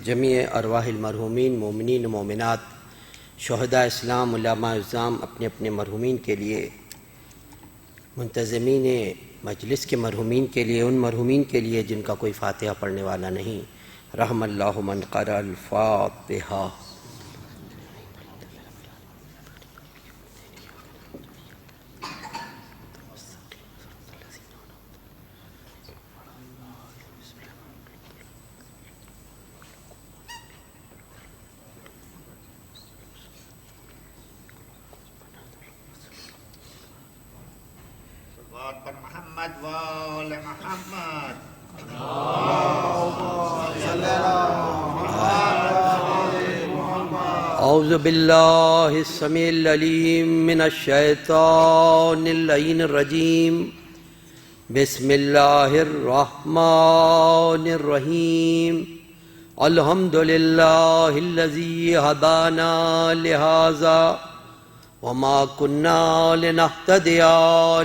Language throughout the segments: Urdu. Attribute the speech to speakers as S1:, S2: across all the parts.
S1: جمیع ارواح المرحومین مومنین و مومنات، شہداء اسلام، علماء اعظام اپنے اپنے مرحومین کے لیے، منتظمین مجلس کے مرحومین کے لیے، ان مرحومین کے لیے جن کا کوئی فاتحہ پڑھنے والا نہیں، رحم اللہ من قرأ الفاتحہ۔
S2: پر محمد وآل محمد۔
S1: اعوذ باللہ السمیع العلیم من الشیطان اللعین الرجیم، بسم اللہ الرحمن الرحیم، الحمدللہ الذی ہدانا لہذا وما كنا لنهتدي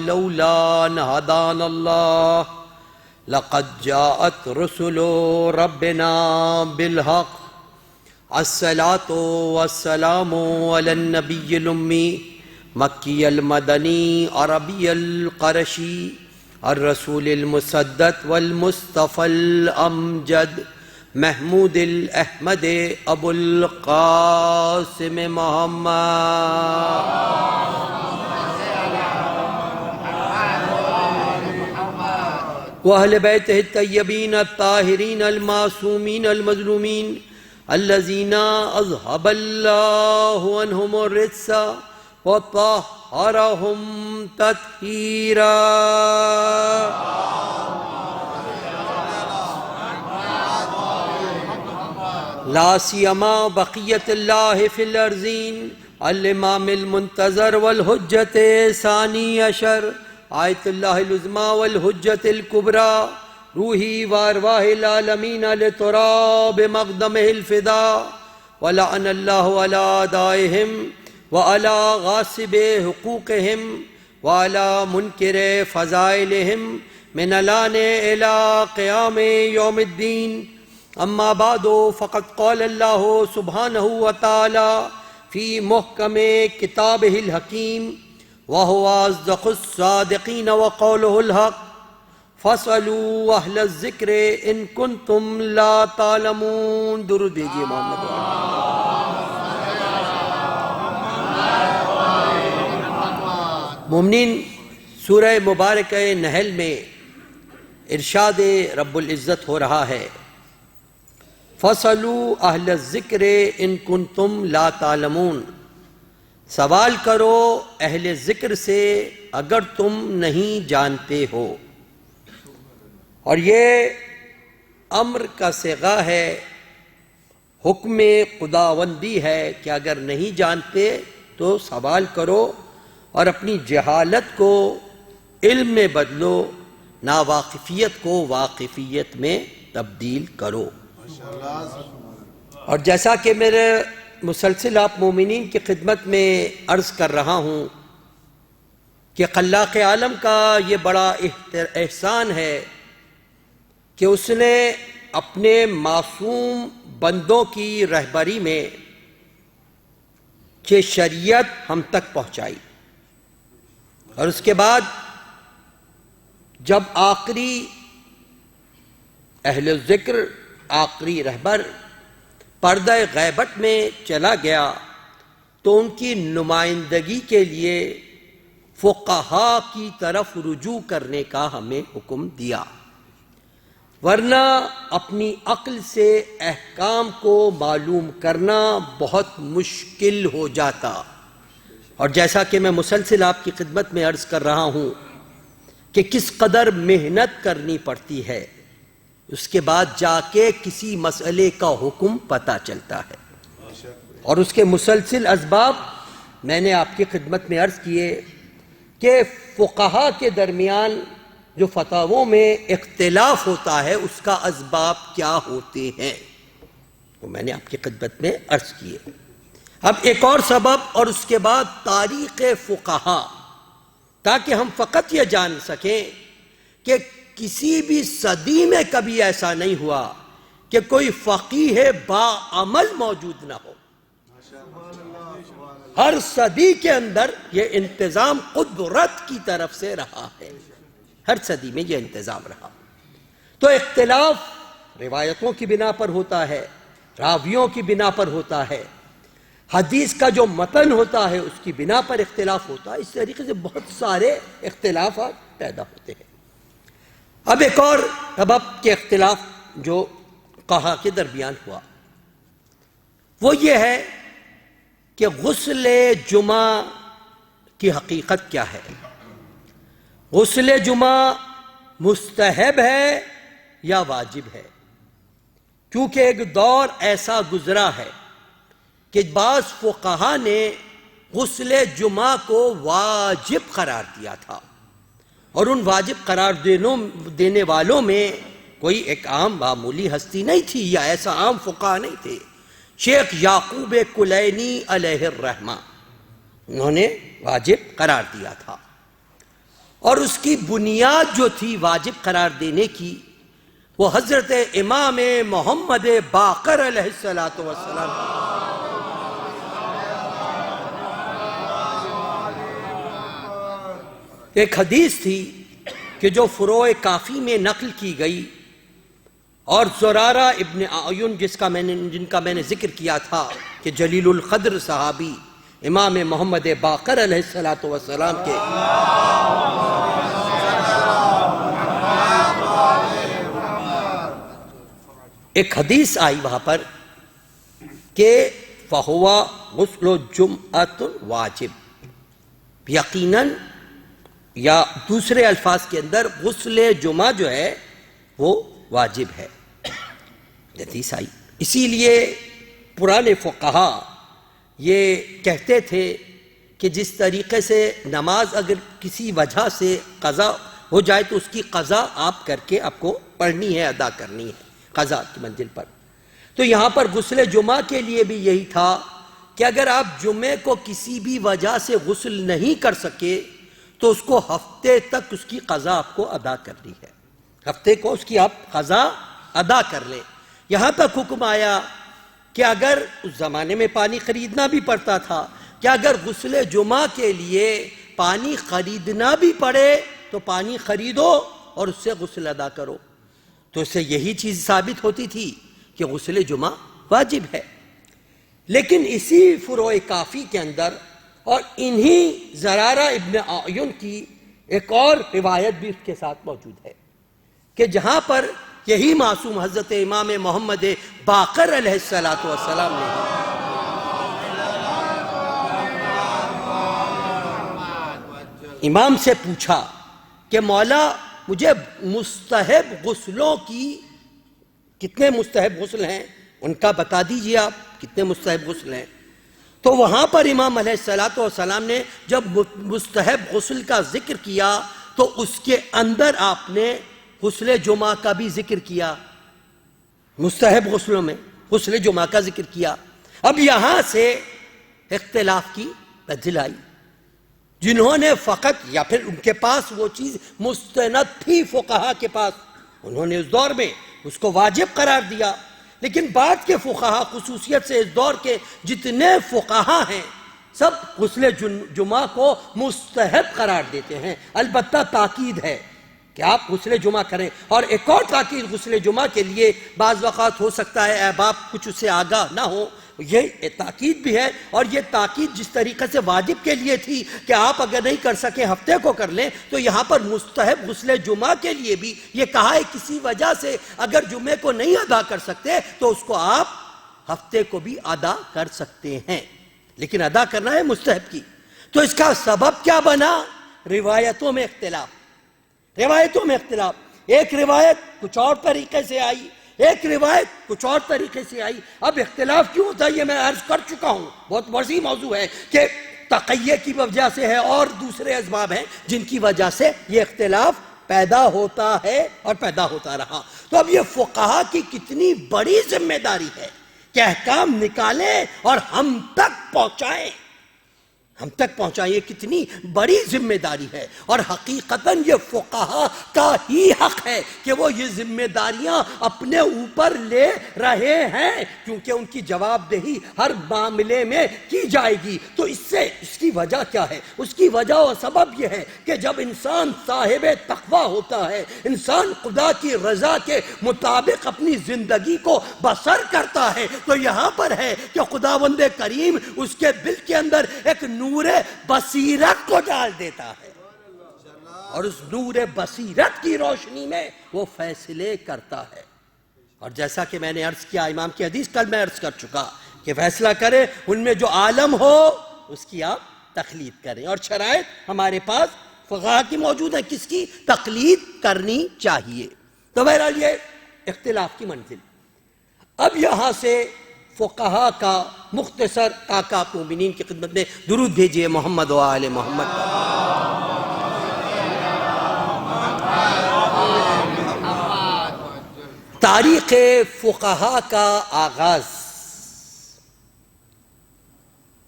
S1: لولا ان هدانا الله لقد جاءت رسل ربنا بالحق الصلاة والسلام على النبي الأمي مكي المدني عربي القرشي الرسول المسدد والمصطفى الأمجد محمود الاحمد ابو القاسم محمد واہل بیتہ الطیبین الطاہرین المعصومین المظلومین الذین اذهب اللہ عنہم الرجس وطہرہم تطہیرا۔ لا سیما بقیت اللہ فی الارضین الامام المنتظر والحجت ثانی عشر آیت اللہ العظمی والحجت الکبریٰ روحی وارواح العالمین لتراب مقدمہ الفدا، ولعن اللہ علی اعدائہم وعلی غاصب حقوقہم وعلی منکر فضائلہم من الان الی قیام یوم الدین۔ اما بعد فقد قال اللہ سبحانہ وتعالی فی محکم کتابہ الحکیم وہو اصدق الصادقین وقولہ الحق فاسألوا اہل الذکر ان کنتم لا تعلمون۔ درود دیجئے محمد۔ مومنین، سورہ مبارکہ نحل میں ارشاد رب العزت ہو رہا ہے، فَاسْأَلُوا أَهْلَ الذِّكْرِ إِن كُنتُمْ لَا تَعْلَمُونَ، سوال کرو اہل ذکر سے اگر تم نہیں جانتے ہو۔ اور یہ امر کا صیغہ ہے، حکم خداوندی ہے کہ اگر نہیں جانتے تو سوال کرو اور اپنی جہالت کو علم میں بدلو، ناواقفیت کو واقفیت میں تبدیل کرو۔ اور جیسا کہ میرے مسلسل آپ مومنین کی خدمت میں عرض کر رہا ہوں کہ خلاق عالم کا یہ بڑا احسان ہے کہ اس نے اپنے معصوم بندوں کی رہبری میں کہ شریعت ہم تک پہنچائی، اور اس کے بعد جب آخری اہل ذکر، آخری رہبر پردہ غیبت میں چلا گیا تو ان کی نمائندگی کے لیے فقہا کی طرف رجوع کرنے کا ہمیں حکم دیا، ورنہ اپنی عقل سے احکام کو معلوم کرنا بہت مشکل ہو جاتا۔ اور جیسا کہ میں مسلسل آپ کی خدمت میں عرض کر رہا ہوں کہ کس قدر محنت کرنی پڑتی ہے، اس کے بعد جا کے کسی مسئلے کا حکم پتہ چلتا ہے، اور اس کے مسلسل اسباب میں نے آپ کی خدمت میں عرض کیے کہ فقہا کے درمیان جو فتاووں میں اختلاف ہوتا ہے اس کا اسباب کیا ہوتے ہیں، وہ میں نے آپ کی خدمت میں عرض کیے۔ اب ایک اور سبب، اور اس کے بعد تاریخ فقہا، تاکہ ہم فقط یہ جان سکیں کہ کسی بھی صدی میں کبھی ایسا نہیں ہوا کہ کوئی فقیہ با عمل موجود نہ ہو۔ ہر صدی کے اندر یہ انتظام قدرت کی طرف سے رہا ہے، ہر صدی میں یہ انتظام رہا۔ تو اختلاف روایتوں کی بنا پر ہوتا ہے، راویوں کی بنا پر ہوتا ہے، حدیث کا جو متن ہوتا ہے اس کی بنا پر اختلاف ہوتا ہے۔ اس طریقے سے بہت سارے اختلافات پیدا ہوتے ہیں۔ اب ایک اور سبب کے اختلاف جو قحا کے درمیان ہوا وہ یہ ہے کہ غسل جمعہ کی حقیقت کیا ہے؟ غسل جمعہ مستحب ہے یا واجب ہے؟ کیونکہ ایک دور ایسا گزرا ہے کہ بعض فقہا نے غسل جمعہ کو واجب قرار دیا تھا، اور ان واجب قرار دینے والوں میں کوئی ایک عام معمولی ہستی نہیں تھی، یا ایسا عام فقہا نہیں تھے۔ شیخ یعقوب کلینی علیہ الرحمہ انہوں نے واجب قرار دیا تھا، اور اس کی بنیاد جو تھی واجب قرار دینے کی وہ حضرت امام محمد باقر علیہ السلام ایک حدیث تھی کہ جو فروع کافی میں نقل کی گئی، اور زرارہ ابن اعین جن کا میں نے ذکر کیا تھا کہ جلیل القدر صحابی امام محمد باقر علیہ السلام کے ایک حدیث آئی وہاں پر کہ فَهُوَ غُسْلُ جُمْعَةٌ واجب، یقیناً یا دوسرے الفاظ کے اندر غسل جمعہ جو ہے وہ واجب ہے، حدیث آئی۔ اسی لیے پرانے فقہا یہ کہتے تھے کہ جس طریقے سے نماز اگر کسی وجہ سے قضا ہو جائے تو اس کی قضا آپ کر کے آپ کو پڑھنی ہے، ادا کرنی ہے قضا کی منزل پر۔ تو یہاں پر غسل جمعہ کے لیے بھی یہی تھا کہ اگر آپ جمعے کو کسی بھی وجہ سے غسل نہیں کر سکے تو اس کو ہفتے تک اس کی قضا آپ کو ادا کرنی ہے، ہفتے کو اس کی آپ قضا ادا کر لیں۔ یہاں تک حکم آیا کہ اگر اس زمانے میں پانی خریدنا بھی پڑتا تھا کہ اگر غسل جمعہ کے لیے پانی خریدنا بھی پڑے تو پانی خریدو اور اس سے غسل ادا کرو، تو اس سے یہی چیز ثابت ہوتی تھی کہ غسل جمعہ واجب ہے۔ لیکن اسی فروع کافی کے اندر اور انہی زرارہ ابن اعین کی ایک اور روایت بھی اس کے ساتھ موجود ہے کہ جہاں پر یہی معصوم حضرت امام محمد باقر علیہ السلام نے امام سے پوچھا کہ مولا مجھے مستحب غسلوں کی کتنے مستحب غسل ہیں ان کا بتا دیجئے، آپ کتنے مستحب غسل ہیں؟ تو وہاں پر امام علیہ السلام نے جب مستحب غسل کا ذکر کیا تو اس کے اندر آپ نے غسل جمعہ کا بھی ذکر کیا، مستحب غسلوں میں غسل جمعہ کا ذکر کیا۔ اب یہاں سے اختلاف کی منزل آئی، جنہوں نے فقط یا پھر ان کے پاس وہ چیز مستند تھی فقہا کے پاس، انہوں نے اس دور میں اس کو واجب قرار دیا، لیکن بعد کے فقہا خصوصیت سے اس دور کے جتنے فقہا ہیں سب غسل جمعہ کو مستحب قرار دیتے ہیں، البتہ تاکید ہے کہ آپ غسل جمعہ کریں۔ اور ایک اور تاکید غسل جمعہ کے لیے بعض وقت ہو سکتا ہے احباب کچھ اس سے آگاہ نہ ہو، یہ تاکید بھی ہے، اور یہ تاکید جس طریقے سے واجب کے لیے تھی کہ آپ اگر نہیں کر سکیں ہفتے کو کر لیں، تو یہاں پر مستحب غسل جمعہ کے لیے بھی یہ کہا ہے کسی وجہ سے اگر جمعے کو نہیں ادا کر سکتے تو اس کو آپ ہفتے کو بھی ادا کر سکتے ہیں، لیکن ادا کرنا ہے مستحب کی۔ تو اس کا سبب کیا بنا؟ روایتوں میں اختلاف، روایتوں میں اختلاف، ایک روایت کچھ اور طریقے سے آئی، ایک روایت کچھ اور طریقے سے آئی۔ اب اختلاف کیوں ہوتا ہے یہ میں عرض کر چکا ہوں، بہت وسیع موضوع ہے کہ تقیہ کی وجہ سے ہے اور دوسرے اسباب ہیں جن کی وجہ سے یہ اختلاف پیدا ہوتا ہے اور پیدا ہوتا رہا۔ تو اب یہ فقہا کی کتنی بڑی ذمہ داری ہے کہ احکام نکالیں اور ہم تک پہنچائیں، ہم تک پہنچائیں، یہ کتنی بڑی ذمہ داری ہے، اور حقیقتاً یہ فقہا کا ہی حق ہے کہ وہ یہ ذمہ داریاں اپنے اوپر لے رہے ہیں، کیونکہ ان کی جواب دہی ہر معاملے میں کی جائے گی۔ تو اس کی وجہ کیا ہے؟ اس کی وجہ و سبب یہ ہے کہ جب انسان صاحب تقویٰ ہوتا ہے، انسان خدا کی رضا کے مطابق اپنی زندگی کو بسر کرتا ہے، تو یہاں پر ہے کہ خداوند کریم اس کے دل کے اندر ایک نور بصیرت کو ڈال دیتا ہے، اور اس نور بصیرت کی روشنی میں وہ فیصلے کرتا ہے۔ اور جیسا کہ میں نے عرض کیا، امام کی حدیث کل میں عرض کر چکا کہ فیصلہ کرے ان میں جو عالم ہو اس کی آپ تقلید کریں، اور شرائط ہمارے پاس فقہا کی موجود ہیں، کس کی تقلید کرنی چاہیے۔ تو بہرحال یہ اختلاف کی منزل۔ اب یہاں سے فقہا کا مختصر آقا مومنین کی خدمت میں درود بھیجئے محمد و آل محمد۔ تاریخ فقہا کا آغاز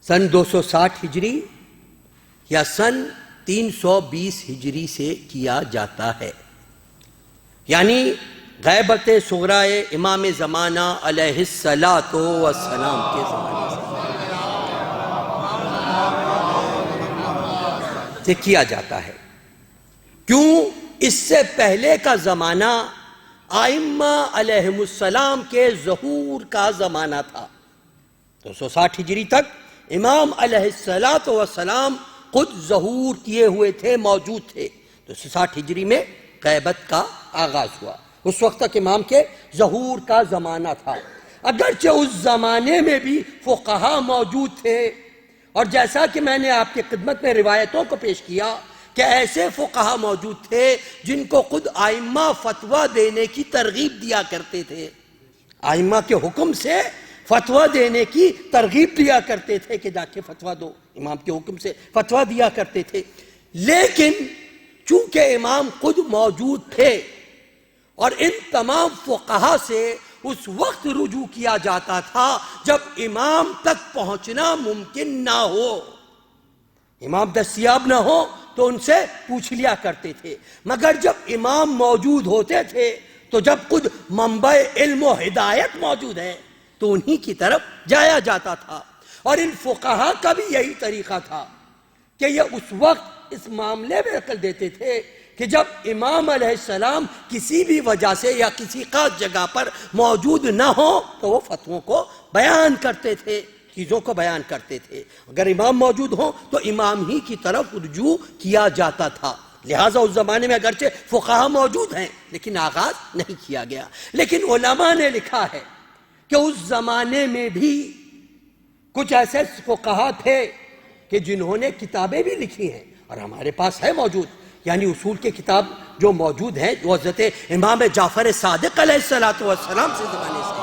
S1: سن 260 ہجری یا سن 320 ہجری سے کیا جاتا ہے، یعنی غیبت صغرائے امام زمانہ علیہ الصلاۃ والسلام کے زمانے سے کیا جاتا ہے۔ کیوں؟ اس سے پہلے کا زمانہ ائمہ علیہم السلام کے ظہور کا زمانہ تھا۔ 260 ہجری تک امام علیہ الصلاۃ والسلام خود ظہور کیے ہوئے تھے، موجود تھے۔ 260 ہجری میں غیبت کا آغاز ہوا، اس وقت تک امام کے ظہور کا زمانہ تھا۔ اگرچہ اس زمانے میں بھی فقہا موجود تھے، اور جیسا کہ میں نے آپ کی خدمت میں روایتوں کو پیش کیا کہ ایسے فقہا موجود تھے جن کو خود ائمہ فتویٰ دینے کی ترغیب دیا کرتے تھے، ائمہ کے حکم سے فتویٰ دینے کی ترغیب دیا کرتے تھے کہ جا کے فتویٰ دو، امام کے حکم سے فتویٰ دیا کرتے تھے۔ لیکن چونکہ امام خود موجود تھے اور ان تمام فقہا سے اس وقت رجوع کیا جاتا تھا جب امام تک پہنچنا ممکن نہ ہو، امام دستیاب نہ ہو تو ان سے پوچھ لیا کرتے تھے۔ مگر جب امام موجود ہوتے تھے تو جب خود منبع علم و ہدایت موجود ہے تو انہی کی طرف جایا جاتا تھا، اور ان فقہا کا بھی یہی طریقہ تھا کہ یہ اس وقت اس معاملے میں عقل دیتے تھے کہ جب امام علیہ السلام کسی بھی وجہ سے یا کسی خاص جگہ پر موجود نہ ہو تو وہ فتووں کو بیان کرتے تھے، چیزوں کو بیان کرتے تھے۔ اگر امام موجود ہوں تو امام ہی کی طرف رجوع کیا جاتا تھا۔ لہٰذا اس زمانے میں اگرچہ فقہا موجود ہیں لیکن آغاز نہیں کیا گیا۔ لیکن علماء نے لکھا ہے کہ اس زمانے میں بھی کچھ ایسے فقہا تھے کہ جنہوں نے کتابیں بھی لکھی ہیں، اور ہمارے پاس ہے موجود، یعنی اصول کے کتاب جو موجود ہیں وہ حضرت امام جعفر صادق علیہ السلام سے زمانے سے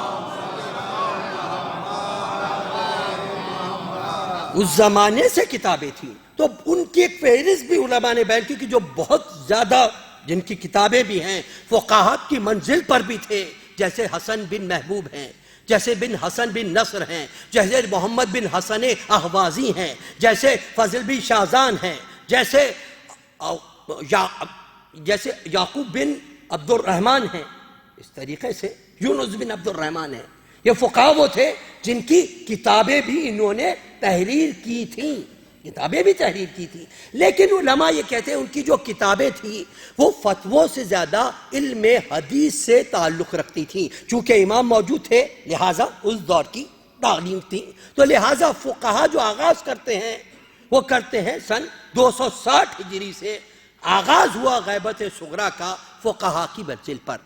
S1: اس زمانے سے کتابیں تھیں۔ تو ان کی ایک فہرست بھی علماء نے بیان کی کہ جو بہت زیادہ جن کی کتابیں بھی ہیں فقاہت کی منزل پر بھی تھے، جیسے حسن بن محبوب ہیں، جیسے بن حسن بن نصر ہیں، جیسے محمد بن حسن احوازی ہیں، جیسے فضل بن شاذان ہیں، جیسے یعقوب بن عبد الرحمن ہیں، اس طریقے سے یونس بن عبد الرحمن ہیں۔ یہ فقہا وہ تھے جن کی کتابیں بھی انہوں نے تحریر کی تھیں، کتابیں بھی تحریر کی تھی۔ لیکن علماء یہ کہتے ہیں ان کی جو کتابیں تھیں وہ فتووں سے زیادہ علم حدیث سے تعلق رکھتی تھیں۔ چونکہ امام موجود تھے لہٰذا اس دور کی تعلیم تھی، تو لہٰذا فقہا جو آغاز کرتے ہیں وہ کرتے ہیں سن 260 ہجری سے آغاز ہوا غیبت صغریٰ کا فقہا کی منزل پر۔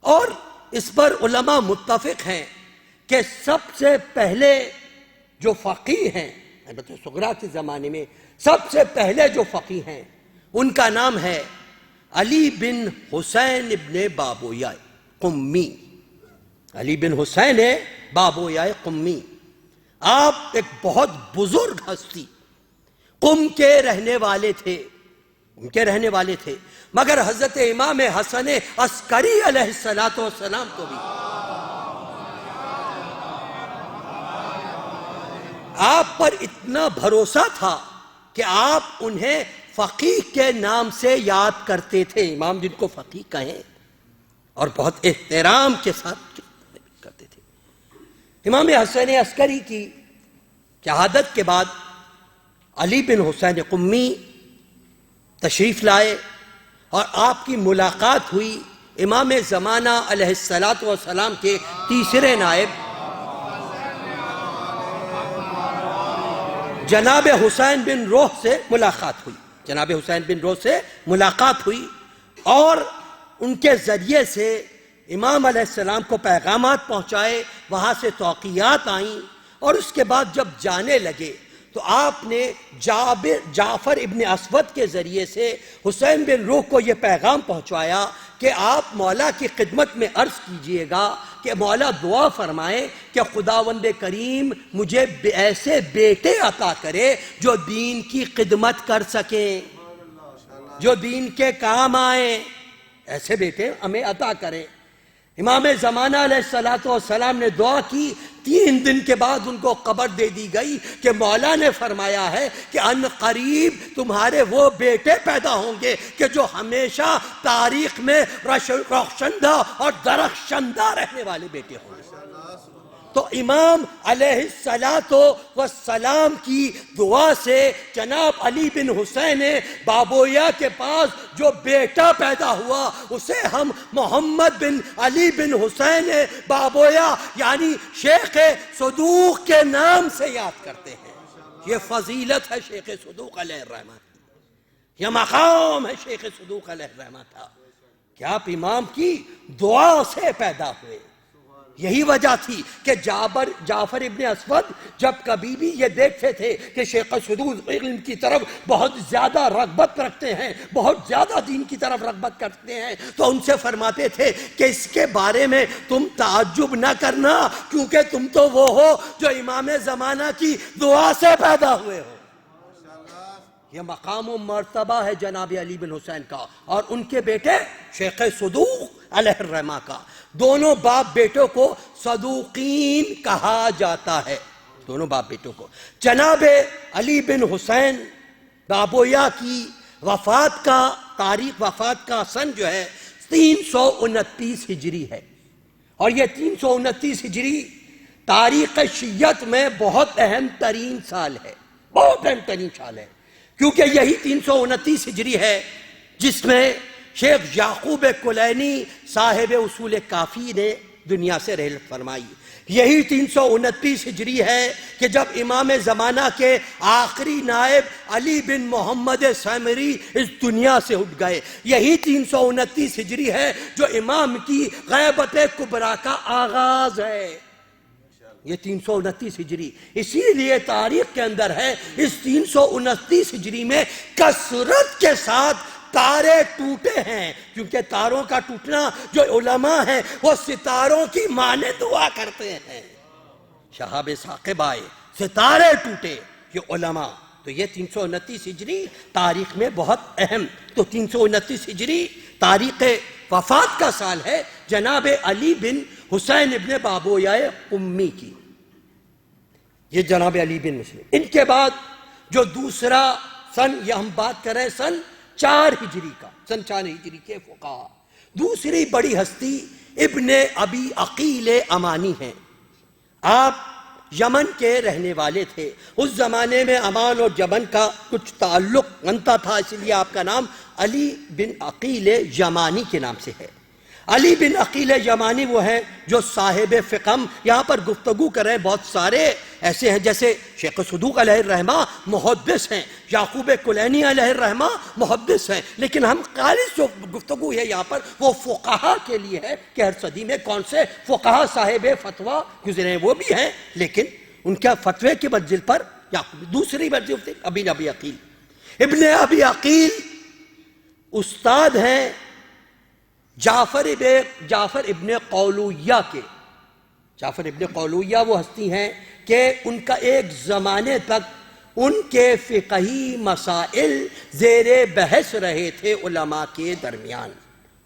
S1: اور اس پر علماء متفق ہیں کہ سب سے پہلے جو فقیہ ہیں غیبت صغریٰ کے زمانے میں، سب سے پہلے جو فقیہ ہیں ان کا نام ہے علی بن حسین ابن بابویہ قمی۔ علی بن حسین بابویہ قمی، آپ ایک بہت بزرگ ہستی قم کے رہنے والے تھے، ان کے رہنے والے تھے، مگر حضرت امام حسن عسکری علیہ السلام کو بھی آپ پر اتنا بھروسہ تھا کہ آپ انہیں فقیہ کے نام سے یاد کرتے تھے، امام جن کو فقیہ کہیں، اور بہت احترام کے ساتھ کرتے تھے۔ امام حسین عسکری کی شہادت کے بعد علی بن حسین قمی تشریف لائے اور آپ کی ملاقات ہوئی امام زمانہ علیہ الصلاۃ والسلام کے تیسرے نائب جناب حسین بن روح سے ملاقات ہوئی، جناب حسین بن روح سے ملاقات ہوئی، اور ان کے ذریعے سے امام علیہ السلام کو پیغامات پہنچائے، وہاں سے توقیات آئیں، اور اس کے بعد جب جانے لگے تو آپ نے جعفر ابن اسود کے ذریعے سے حسین بن روح کو یہ پیغام پہنچوایا کہ آپ مولا کی خدمت میں عرض کیجئے گا کہ مولا دعا فرمائے کہ خداوند کریم مجھے ایسے بیٹے عطا کرے جو دین کی خدمت کر سکیں، جو دین کے کام آئیں، ایسے بیٹے ہمیں عطا کریں۔ امام زمانہ علیہ السلام نے دعا کی، 3 دن کے بعد ان کو خبر دے دی گئی کہ مولا نے فرمایا ہے کہ ان قریب تمہارے وہ بیٹے پیدا ہوں گے کہ جو ہمیشہ تاریخ میں روشندہ اور درخشندہ رہنے والے بیٹے ہوں گے۔ تو امام علیہ السلام کی دعا سے جناب علی بن حسین بابویا کے پاس جو بیٹا پیدا ہوا اسے ہم محمد بن علی بن حسین بابویا یعنی شیخ صدوق کے نام سے یاد کرتے ہیں۔ یہ فضیلت ہے شیخ صدوق علیہ الرحمہ، یہ مقام ہے شیخ صدوق علیہ الرحمہ کا کہ آپ امام کی دعا سے پیدا ہوئے۔ یہی وجہ تھی کہ جعفر ابن اسود جب کبھی بھی یہ دیکھتے تھے کہ شیخ صدوق علم کی طرف بہت زیادہ رغبت رکھتے ہیں، بہت زیادہ دین کی طرف رغبت کرتے ہیں، تو ان سے فرماتے تھے کہ اس کے بارے میں تم تعجب نہ کرنا، کیونکہ تم تو وہ ہو جو امام زمانہ کی دعا سے پیدا ہوئے ہو۔ یہ مقام و مرتبہ ہے جناب علی بن حسین کا اور ان کے بیٹے شیخ صدوق علیہ الرحمہ کا۔ دونوں باپ بیٹوں کو صدوقین کہا جاتا ہے، دونوں باپ بیٹوں کو۔ جناب علی بن حسین بابویا کی وفات کا سن جو ہے 329 ہجری ہے، اور یہ 329 ہجری تاریخ شیعت میں بہت اہم ترین سال ہے، بہت اہم ترین سال ہے، کیونکہ یہی 329 ہجری ہے جس میں شیخ یعقوب کلینی صاحب اصول کافی نے دنیا سے رحلت فرمائی۔ یہی 329 ہجری ہے کہ جب امام زمانہ کے آخری نائب علی بن محمد سامری اس دنیا سے اٹھ گئے۔ یہی 329 ہجری ہے جو امام کی غیبت کبریٰ کا آغاز ہے، یہ 329 ہجری۔ اسی لیے تاریخ کے اندر ہے اس 329 ہجری میں کثرت کے ساتھ تارے ٹوٹے ہیں، کیونکہ تاروں کا ٹوٹنا جو علماء ہیں وہ ستاروں کی مانند دعا کرتے ہیں۔ شہاب ثاقب آئے، ستارے ٹوٹے، یہ علماء۔ تو یہ 329 ہجری تاریخ میں بہت اہم، تو 329 ہجری تاریخ وفات کا سال ہے جناب علی بن حسین ابن بابویا امی کی، یہ جناب علی بن مسلم۔ ان کے بعد جو دوسرا سن، یہ ہم بات کریں سن 4 ہجری کا، سن 4 ہجری کے فقہا، دوسری بڑی ہستی ابن ابی عقیل امانی ہیں۔ آپ یمن کے رہنے والے تھے، اس زمانے میں امان اور یمن کا کچھ تعلق بنتا تھا، اس لیے آپ کا نام علی بن عقیل یمانی کے نام سے ہے۔ علی بن عقیل یمانی وہ ہیں جو صاحب فقم، یہاں پر گفتگو کر رہے ہیں، بہت سارے ایسے ہیں جیسے شیخ صدوق علیہ الرحمہ محدث ہیں، یعقوب کلینی علیہ الرحمہ محدث ہیں، لیکن ہم خالص جو گفتگو ہے یہاں پر وہ فقہا کے لیے ہے کہ ہر صدی میں کون سے فقہا صاحب فتویٰ گزرے ہیں، وہ بھی ہیں، لیکن ان کا فتوے کی منزل پر دوسری منزل ابن ابی عقیل۔ ابن ابی عقیل استاد ہیں جعفر ابن قولویہ کے۔ جعفر ابن قولویہ وہ ہستی ہیں کہ ان کا ایک زمانے تک ان کے فقہی مسائل زیر بحث رہے تھے علماء کے درمیان،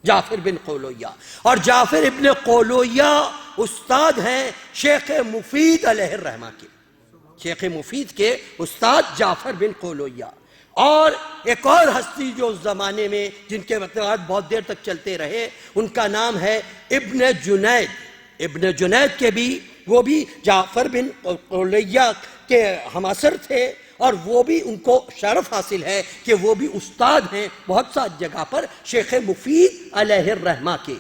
S1: جعفر بن قولویہ۔ اور جعفر ابن قولویہ استاد ہیں شیخ مفید علیہ الرحمہ کے، شیخ مفید کے استاد جعفر بن قولویہ، اور ایک اور ہستی جو اس زمانے میں جن کے مطالعات بہت دیر تک چلتے رہے، ان کا نام ہے ابن جنید۔ ابن جنید کے بھی وہ بھی جعفر بن قولویہ کے ہمعصر تھے، اور وہ بھی ان کو شرف حاصل ہے کہ وہ بھی استاد ہیں بہت سا جگہ پر شیخ مفید علیہ الرحمہ کے۔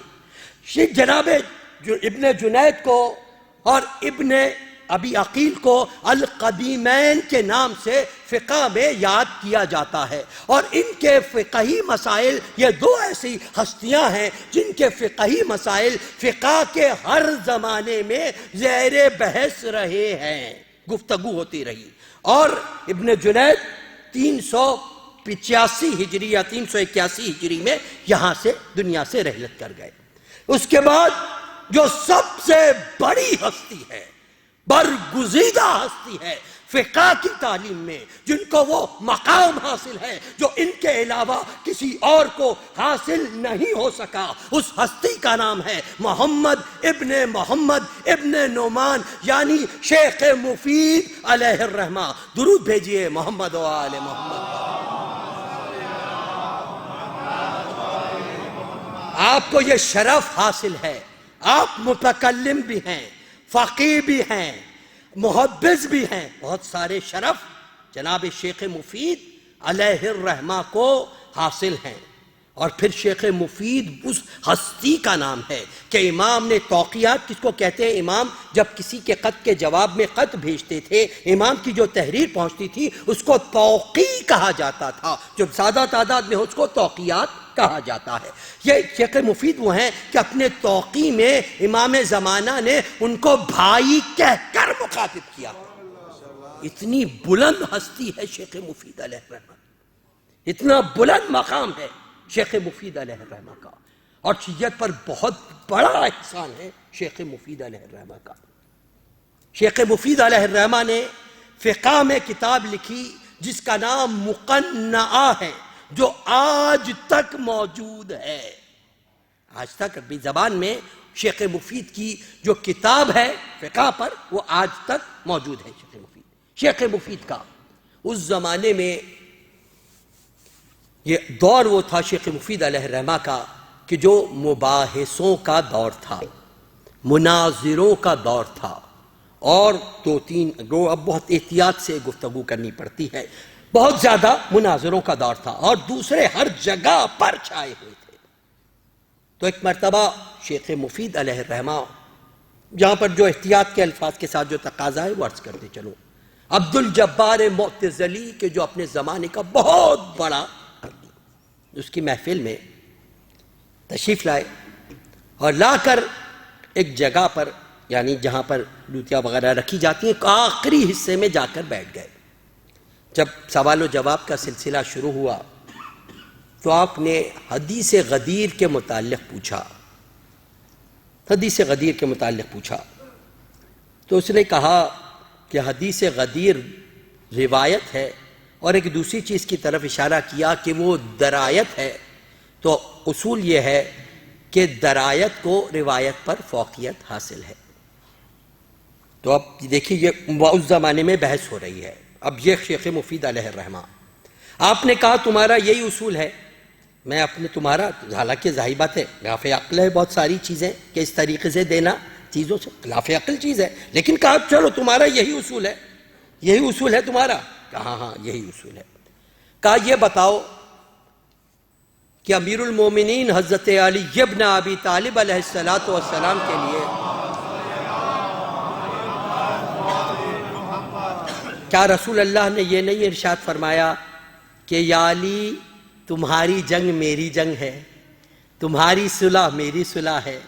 S1: جناب ابن جنید کو اور ابن ابی عقیل کو القدیمین کے نام سے فقہ میں یاد کیا جاتا ہے، اور ان کے فقہی مسائل، یہ دو ایسی ہستیاں ہیں جن کے فقہی مسائل فقہ کے ہر زمانے میں زیر بحث رہے ہیں، گفتگو ہوتی رہی۔ اور ابن جنید 385 ہجری یا 381 ہجری میں یہاں سے دنیا سے رحلت کر گئے۔ اس کے بعد جو سب سے بڑی ہستی ہے، برگزیدہ ہستی ہے فقہ کی تعلیم میں، جن کو وہ مقام حاصل ہے جو ان کے علاوہ کسی اور کو حاصل نہیں ہو سکا، اس ہستی کا نام ہے محمد ابن نعمان، یعنی شیخ مفید علیہ الرحمہ۔ درود بھیجئے محمد و آل محمد۔ آپ کو یہ شرف حاصل ہے، آپ متکلم بھی ہیں، فقیہ بھی ہیں، محدث بھی ہیں، بہت سارے شرف جناب شیخ مفید علیہ الرحمہ کو حاصل ہیں۔ اور پھر شیخ مفید اس ہستی کا نام ہے کہ امام نے توقیات، کس کو کہتے ہیں؟ امام جب کسی کے خط کے جواب میں خط بھیجتے تھے، امام کی جو تحریر پہنچتی تھی اس کو توقی کہا جاتا تھا، جب زیادہ تعداد میں ہو اس کو توقیات کہا جاتا ہے۔ یہ شیخ مفید وہ ہیں کہ اپنے توقی میں امام زمانہ نے ان کو بھائی کہہ کر مخاطب کیا۔ اتنی بلند ہستی ہے شیخ مفید علیہ الرحمہ، اتنا بلند مقام ہے شیخ مفید علیہ الرحمہ کا، اور شیعت پر بہت بڑا احسان ہے شیخ مفید علیہ الرحمہ کا۔ شیخ مفید علیہ الرحمہ نے فقہ میں کتاب لکھی جس کا نام مقنعہ ہے، جو آج تک موجود ہے۔ آج تک عربی زبان میں شیخ مفید کی جو کتاب ہے فقہ پر، وہ آج تک موجود ہے۔ شیخ مفید کا اس زمانے میں یہ دور وہ تھا شیخ مفید علیہ الرحمہ کا کہ جو مباحثوں کا دور تھا، مناظروں کا دور تھا، اور اب بہت احتیاط سے گفتگو کرنی پڑتی ہے، بہت زیادہ مناظروں کا دور تھا، اور دوسرے ہر جگہ پر چھائے ہوئے تھے۔ تو ایک مرتبہ شیخ مفید علیہ الرحمہ، جہاں پر جو احتیاط کے الفاظ کے ساتھ جو تقاضا ہے وہ عرض کرتے چلو، عبد الجبار معتزلی کے جو اپنے زمانے کا بہت بڑا، اس کی محفل میں تشریف لائے، اور لا کر ایک جگہ پر، یعنی جہاں پر لوتیاں وغیرہ رکھی جاتی ہیں، آخری حصے میں جا کر بیٹھ گئے۔ جب سوال و جواب کا سلسلہ شروع ہوا تو آپ نے حدیث غدیر کے متعلق پوچھا، حدیث غدیر کے متعلق پوچھا، تو اس نے کہا کہ حدیث غدیر روایت ہے، اور ایک دوسری چیز کی طرف اشارہ کیا کہ وہ درایت ہے۔ تو اصول یہ ہے کہ درایت کو روایت پر فوقیت حاصل ہے۔ تو اب دیکھیے یہ اس زمانے میں بحث ہو رہی ہے۔ اب یہ شیخ مفید علیہ الرحمہ، آپ نے کہا تمہارا یہی اصول ہے، میں اپنے تمہارا، حالانکہ ظاہر بات ہے خلاف عقل ہے بہت ساری چیزیں کہ اس طریقے سے دینا چیزوں سے خلاف عقل چیز ہے، لیکن کہا چلو تمہارا یہی اصول ہے، یہی اصول ہے تمہارا؟ کہا ہاں یہی اصول ہے۔ کہا یہ بتاؤ کہ امیر المومنین حضرت علی ابن ابی طالب علیہ السلام کے لیے کیا رسول اللہ نے یہ نہیں ارشاد فرمایا کہ یا علی تمہاری جنگ میری جنگ ہے، تمہاری صلح میری صلح ہے،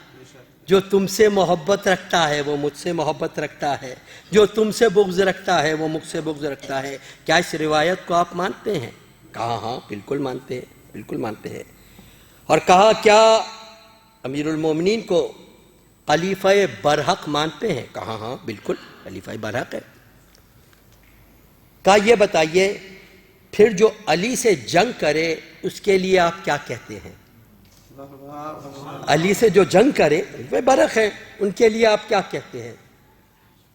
S1: جو تم سے محبت رکھتا ہے وہ مجھ سے محبت رکھتا ہے، جو تم سے بغض رکھتا ہے وہ مجھ سے بغض رکھتا ہے، کیا اس روایت کو آپ مانتے ہیں؟ کہا ہاں بالکل مانتے ہیں، بالکل مانتے ہیں۔ اور کہا کیا امیر المومنین کو خلیفہ برحق مانتے ہیں؟ کہا ہاں بالکل خلیفہ برحق ہے۔ کہا یہ بتائیے پھر جو علی سے جنگ کرے اس کے لیے آپ کیا کہتے ہیں؟ علی سے جو جنگ کرے وہ برحق ہے، ان کے لیے آپ کیا کہتے ہیں؟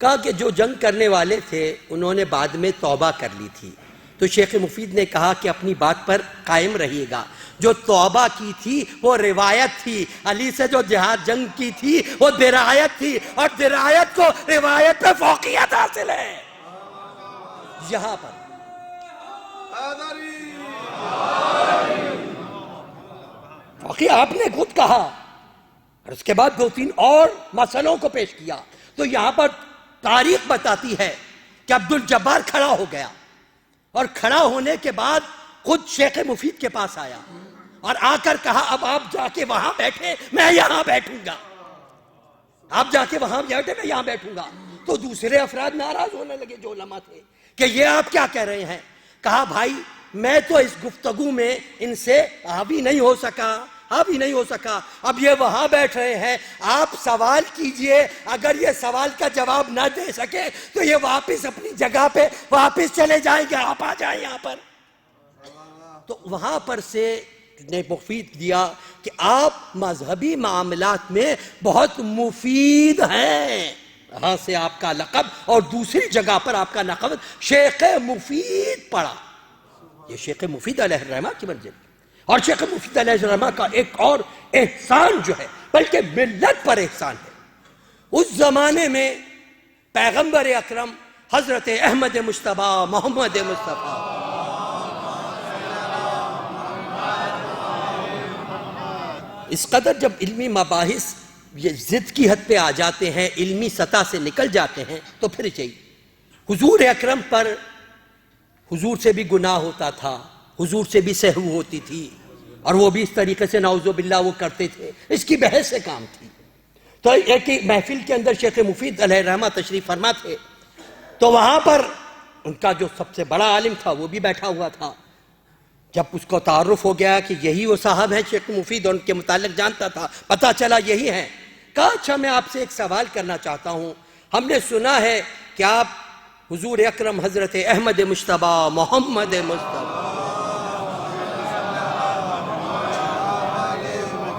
S1: کہا کہ جو جنگ کرنے والے تھے انہوں نے بعد میں توبہ کر لی تھی، تو شیخ مفید نے کہا کہ اپنی بات پر قائم رہیے گا، جو توبہ کی تھی وہ روایت تھی، علی سے جو جہاد جنگ کی تھی وہ درایت تھی، اور درایت کو روایت پہ فوقیت حاصل ہے۔ یہاں پر واقعی آپ نے خود کہا، اور اس کے بعد 2-3 اور مسئلوں کو پیش کیا، تو یہاں پر تاریخ بتاتی ہے کہ عبد الجبار کھڑا ہو گیا، اور کھڑا ہونے کے بعد خود شیخ مفید کے پاس آیا اور آ کر کہا اب آپ جا کے وہاں بیٹھے، میں یہاں بیٹھوں گا، آپ جا کے وہاں بیٹھے، میں یہاں بیٹھوں گا۔ تو دوسرے افراد ناراض ہونے لگے جو علماء تھے کہ یہ آپ کیا کہہ رہے ہیں؟ کہا بھائی میں تو اس گفتگو میں ان سے حاوی نہیں ہو سکا، اب یہ وہاں بیٹھ رہے ہیں، آپ سوال کیجئے، اگر یہ سوال کا جواب نہ دے سکے تو یہ واپس اپنی جگہ پہ واپس چلے جائیں گے، آپ آ جائیں یہاں پر۔ تو وہاں پر سے نے مفید دیا کہ آپ مذہبی معاملات میں بہت مفید ہیں، یہاں سے آپ کا لقب، اور دوسری جگہ پر آپ کا لقب شیخ مفید پڑا۔ یہ شیخ مفید علیہ الرحمہ کی منزل، اور شیخ مفید علیہ الرحمہ کا ایک اور احسان جو ہے، بلکہ ملت پر احسان ہے، اس زمانے میں پیغمبر اکرم حضرت احمد مجتبیٰ محمد مصطفیٰ اس قدر جب علمی مباحث یہ ضد کی حد پہ آ جاتے ہیں، علمی سطح سے نکل جاتے ہیں، تو پھر چاہیے حضور اکرم پر حضور سے بھی گناہ ہوتا تھا، حضور سے بھی سہو ہوتی تھی، اور وہ بھی اس طریقے سے نعوذ باللہ وہ کرتے تھے، اس کی بحث سے کام تھی۔ تو ایک محفل کے اندر شیخ مفید علیہ الرحمہ تشریف فرما تھے، تو وہاں پر ان کا جو سب سے بڑا عالم تھا وہ بھی بیٹھا ہوا تھا۔ جب اس کو تعارف ہو گیا کہ یہی وہ صاحب ہیں شیخ مفید، اور ان کے متعلق جانتا تھا، پتہ چلا یہی ہیں، کہا اچھا میں آپ سے ایک سوال کرنا چاہتا ہوں، ہم نے سنا ہے کہ آپ حضور اکرم حضرت احمد مجتبیٰ محمد مصطفیٰ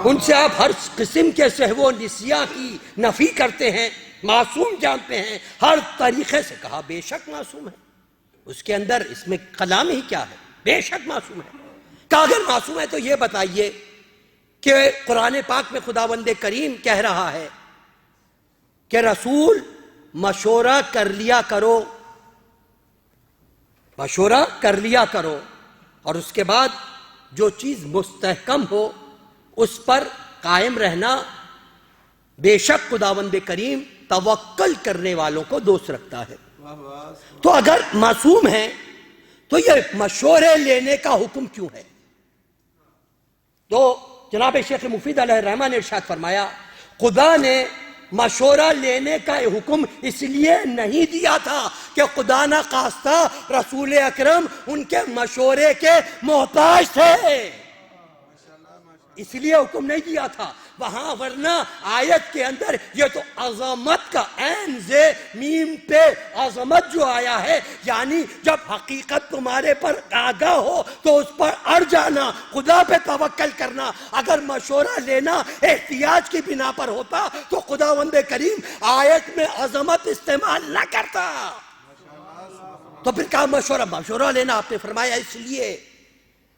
S1: ان سے آپ ہر قسم کے سہو و نسیاں کی نفی کرتے ہیں، معصوم جانتے ہیں ہر طریقے سے۔ کہا بے شک معصوم ہے، اس کے اندر اس میں کلام ہی کیا ہے، بے شک معصوم ہے۔ کہا اگر معصوم ہے تو یہ بتائیے کہ قرآن پاک میں خداوند کریم کہہ رہا ہے کہ رسول مشورہ کر لیا کرو، اور اس کے بعد جو چیز مستحکم ہو اس پر قائم رہنا، بے شک خداوند کریم توکل کرنے والوں کو دوست رکھتا ہے۔ تو اگر معصوم ہیں تو یہ مشورے لینے کا حکم کیوں ہے؟ تو جناب شیخ مفید علیہ الرحمہ نے ارشاد فرمایا خدا نے مشورہ لینے کا حکم اس لیے نہیں دیا تھا کہ خدا نہ خواستہ رسول اکرم ان کے مشورے کے محتاج تھے، اس لیے حکم نہیں دیا تھا وہاں، ورنہ آیت کے اندر یہ تو عظمت کا عین زے میم پہ عظمت جو آیا ہے، یعنی جب حقیقت تمہارے پر آگاہ ہو تو اس پر اڑ جانا، خدا پہ توکل کرنا۔ اگر مشورہ لینا احتیاج کی بنا پر ہوتا تو خداوند کریم آیت میں عظمت استعمال نہ کرتا۔ تو پھر کہا مشورہ لینا آپ نے فرمایا اس لیے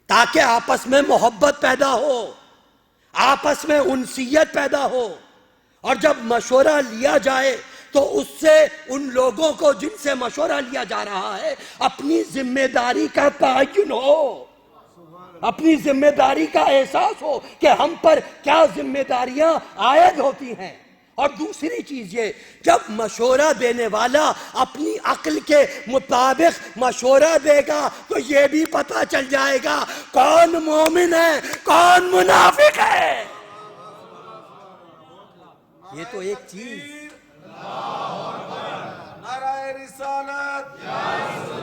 S1: تاکہ آپس میں محبت پیدا ہو، آپس میں انسیت پیدا ہو، اور جب مشورہ لیا جائے تو اس سے ان لوگوں کو جن سے مشورہ لیا جا رہا ہے اپنی ذمہ داری کا تعین ہو، اپنی ذمہ داری کا احساس ہو کہ ہم پر کیا ذمہ داریاں عائد ہوتی ہیں۔ اور دوسری چیز یہ، جب مشورہ دینے والا اپنی عقل کے مطابق مشورہ دے گا تو یہ بھی پتہ چل جائے گا کون مومن ہے کون منافق ہے۔ یہ تو ایک چیز
S3: نعرہ رسالت،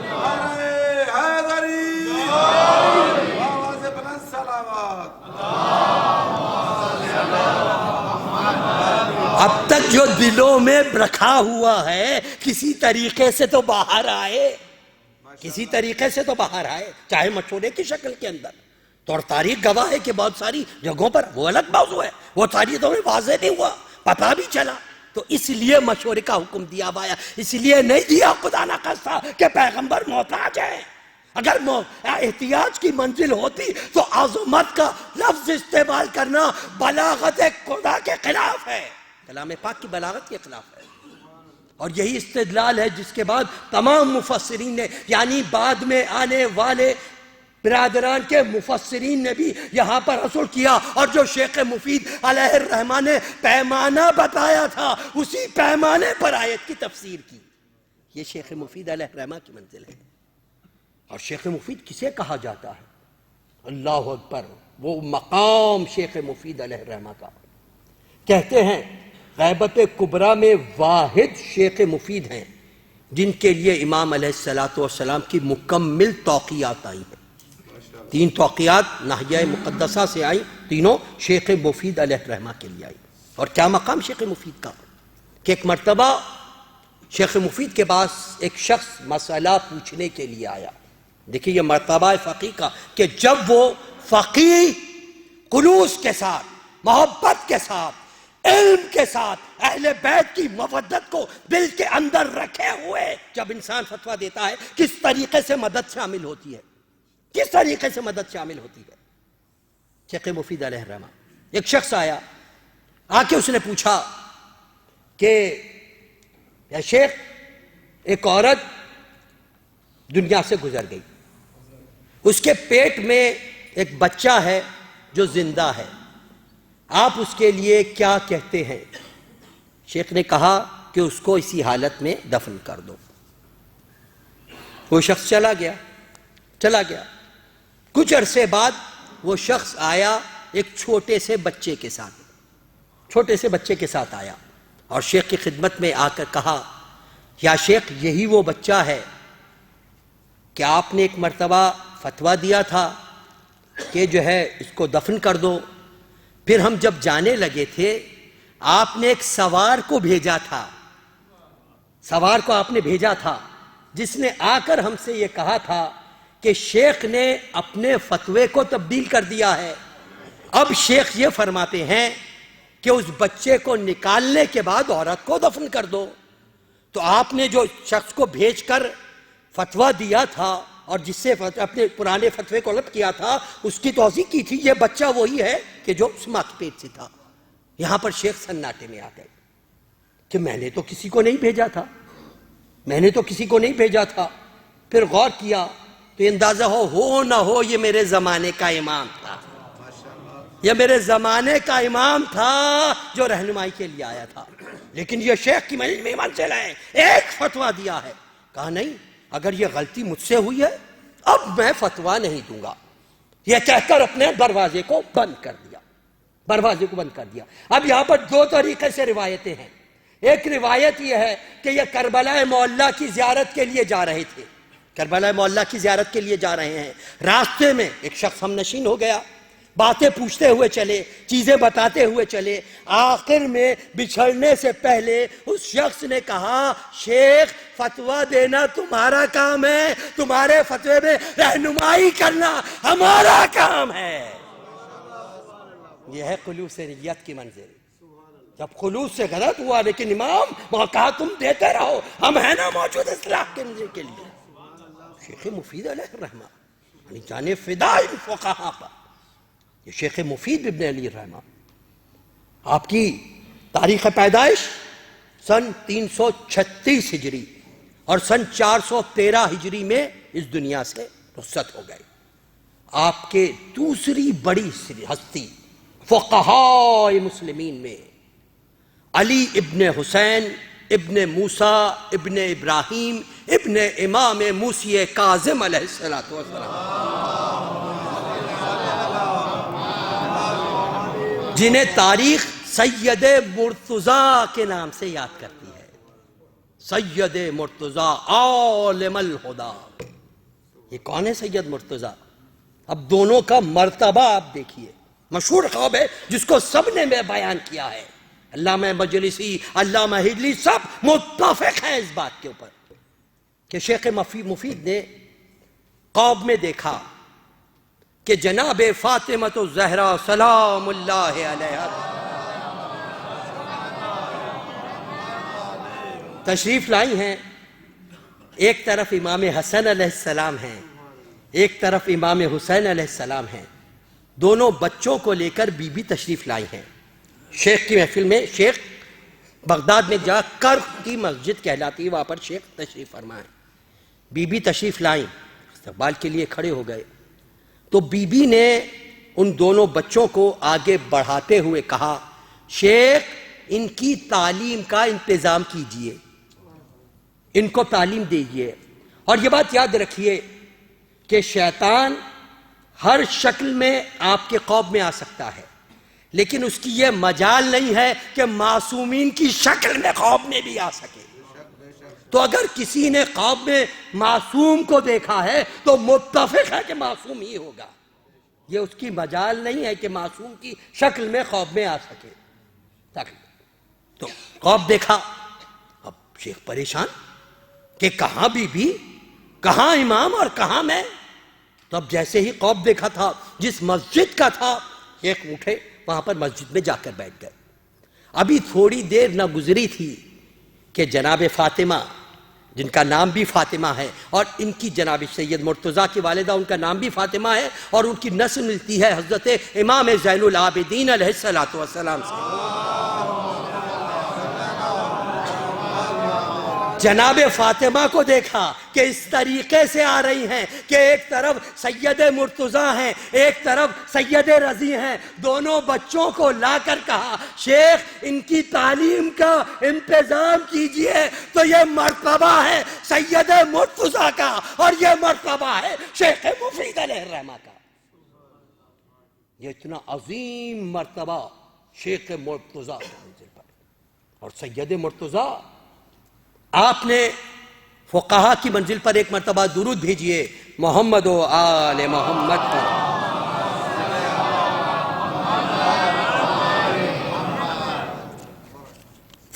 S3: نعرہ حیدری، آواز بلند صلوات۔
S1: اب تک جو دلوں میں رکھا ہوا ہے کسی طریقے سے تو باہر آئے، کسی طریقے سے تو باہر آئے، چاہے مشورے کی شکل کے اندر۔ تو اور تاریخ گواہ ہے کہ بہت ساری جگہوں پر وہ الگ موضوع ہے، وہ ساری تو ہمیں واضح نہیں ہوا، پتہ بھی چلا تو اس لیے مشورے کا حکم دیا ہوا ہے، اس لیے نہیں دیا خدا نہ خواستہ کہ پیغمبر محتاج ہے۔ اگر احتیاج کی منزل ہوتی تو عظمت کا لفظ استعمال کرنا بلاغت خدا کے خلاف ہے، کلام پاک کی بلاغت کے خلاف ہے۔ اور یہی استدلال ہے جس کے بعد تمام مفسرین نے، یعنی بعد میں آنے والے برادران کے مفسرین نے بھی یہاں پر اصل کیا، اور جو شیخ مفید علیہ الرحمہ نے پیمانہ بتایا تھا اسی پیمانے پر آیت کی تفسیر کی۔ یہ شیخ مفید علیہ الرحمہ کی منزل ہے۔ اور شیخ مفید کسے کہا جاتا ہے؟ اللہ اکبر، وہ مقام شیخ مفید علیہ الرحمہ کا۔ کہتے ہیں غیبت کبریٰ میں واحد شیخ مفید ہیں جن کے لیے امام علیہ السلام کی مکمل توقیات آئی ہیں۔ 3 توقیات ناحیہ مقدسہ سے آئی، تینوں شیخ مفید علیہ الرحمہ کے لیے آئی۔ اور کیا مقام شیخ مفید کا کہ ایک مرتبہ شیخ مفید کے پاس ایک شخص مسئلہ پوچھنے کے لیے آیا۔ دیکھیں یہ مرتبہ فقیہ کا کہ جب وہ فقیہ خلوص کے ساتھ، محبت کے ساتھ، علم کے ساتھ، اہل بیت کی مودت کو دل کے اندر رکھے ہوئے جب انسان فتویٰ دیتا ہے کس طریقے سے مدد شامل ہوتی ہے، کس طریقے سے مدد شامل ہوتی ہے۔ شیخ مفید علیہ الرحمہ، ایک شخص آیا، آ کے اس نے پوچھا کہ یا شیخ ایک عورت دنیا سے گزر گئی، اس کے پیٹ میں ایک بچہ ہے جو زندہ ہے، آپ اس کے لیے کیا کہتے ہیں؟ شیخ نے کہا کہ اس کو اسی حالت میں دفن کر دو۔ وہ شخص چلا گیا۔ کچھ عرصے بعد وہ شخص آیا ایک چھوٹے سے بچے کے ساتھ آیا اور شیخ کی خدمت میں آ کر کہا، یا شیخ یہی وہ بچہ ہے کہ آپ نے ایک مرتبہ فتویٰ دیا تھا کہ جو ہے اس کو دفن کر دو، پھر ہم جب جانے لگے تھے آپ نے ایک سوار کو بھیجا تھا جس نے آ کر ہم سے یہ کہا تھا کہ شیخ نے اپنے فتوے کو تبدیل کر دیا ہے، اب شیخ یہ فرماتے ہیں کہ اس بچے کو نکالنے کے بعد عورت کو دفن کر دو۔ تو آپ نے جو شخص کو بھیج کر فتویٰ دیا تھا اور جس سے اپنے پرانے فتوے کو الٹ کیا تھا اس کی توضیح کی تھی، یہ بچہ وہی ہے کہ جو اس ماں کے پیٹ سے تھا۔ یہاں پر شیخ سناٹے میں آ گئے کہ میں نے تو کسی کو نہیں بھیجا تھا، پھر غور کیا تو اندازہ ہو نہ ہو یہ میرے زمانے کا امام تھا جو رہنمائی کے لیے آیا تھا، لیکن یہ شیخ کی منزل ہے، ایک فتویٰ دیا ہے۔ کہا نہیں، اگر یہ غلطی مجھ سے ہوئی ہے اب میں فتویٰ نہیں دوں گا، یہ کہہ کر اپنے دروازے کو بند کر دیا۔ اب یہاں پر 2 طریقے سے روایتیں ہیں۔ ایک روایت یہ ہے کہ یہ کربلا معلیٰ کی زیارت کے لیے جا رہے ہیں، راستے میں ایک شخص ہم نشین ہو گیا، باتیں پوچھتے ہوئے چلے، چیزیں بتاتے ہوئے چلے، آخر میں بچھڑنے سے پہلے اس شخص نے کہا، شیخ فتویٰ دینا تمہارا کام ہے، تمہارے فتوے میں رہنمائی کرنا ہمارا کام ہے۔ یہ ہے خلوص نیت کی منزل۔ جب خلوص سے غلط ہوا لیکن امام وہاں کہا تم دیتے رہو، ہم ہیں نا موجود اصلاح کے لیے۔ شیخ مفید علیہ الرحمہ یعنی جانے فدا فقہا پر، یہ شیخ مفید ابن علی الرحمہ، آپ کی تاریخ پیدائش سن 336 ہجری اور سن 413 ہجری میں اس دنیا سے رخصت ہو گئے۔ آپ کے دوسری بڑی ہستی فقہاء مسلمین میں علی ابن حسین ابن موسیٰ ابن ابراہیم ابن امام موسی کاظم علیہ السلام، جنہیں تاریخ سید مرتضیٰ کے نام سے یاد کرتی ہے۔ سید مرتضیٰ عالم الہدا، یہ کون ہے سید مرتضیٰ؟ اب دونوں کا مرتبہ آپ دیکھیے، مشہور خواب ہے جس کو سب نے بیان کیا ہے، علامہ مجلسی، علامہ ہجلی سب متفق ہیں اس بات کے اوپر کہ شیخ مفید نے خواب میں دیکھا کہ جناب فاطمۃ الزہرا سلام اللہ علیہا تشریف لائی ہیں، ایک طرف امام حسن علیہ السلام ہیں، ایک طرف امام حسین علیہ السلام ہیں، دونوں بچوں کو لے کر بی بی تشریف لائی ہیں شیخ کی محفل میں۔ شیخ بغداد میں جا کرخ کی مسجد کہلاتی ہے، وہاں پر شیخ تشریف فرمائیں، بی بی تشریف لائیں، استقبال کے لیے کھڑے ہو گئے تو بی بی نے ان دونوں بچوں کو آگے بڑھاتے ہوئے کہا، شیخ ان کی تعلیم کا انتظام کیجئے، ان کو تعلیم دیجئے۔ اور یہ بات یاد رکھیے کہ شیطان ہر شکل میں آپ کے خواب میں آ سکتا ہے، لیکن اس کی یہ مجال نہیں ہے کہ معصومین کی شکل میں خواب میں بھی آ سکے۔ تو اگر کسی نے خواب میں معصوم کو دیکھا ہے تو متفق ہے کہ معصوم ہی ہوگا، یہ اس کی مجال نہیں ہے کہ معصوم کی شکل میں خواب میں آ سکے۔ تو خواب دیکھا، اب شیخ پریشان کہ کہاں بی بی، کہاں امام اور کہاں میں۔ تو اب جیسے ہی خواب دیکھا تھا جس مسجد کا تھا، شیخ اٹھے وہاں پر مسجد میں جا کر بیٹھ گئے۔ ابھی تھوڑی دیر نہ گزری تھی کہ جناب فاطمہ، جن کا نام بھی فاطمہ ہے، اور ان کی جناب سید مرتضیٰ کی والدہ، ان کا نام بھی فاطمہ ہے، اور ان کی نسل ملتی ہے حضرت امام زین العابدین علیہ السلام سے۔ جناب فاطمہ کو دیکھا کہ اس طریقے سے آ رہی ہیں کہ ایک طرف سید مرتضیٰ ہیں، ایک طرف سید رضی ہیں، دونوں بچوں کو لا کر کہا، شیخ ان کی تعلیم کا انتظام کیجئے۔ تو یہ مرتبہ ہے سید مرتضیٰ کا اور یہ مرتبہ ہے شیخ مفید علیہ الرحمہ کا۔ یہ اتنا عظیم مرتبہ شیخ مرتضیٰ اور سید مرتضیٰ۔ آپ نے فقہا کی منزل پر ایک مرتبہ درود بھیجئے، محمد و آل محمد پر۔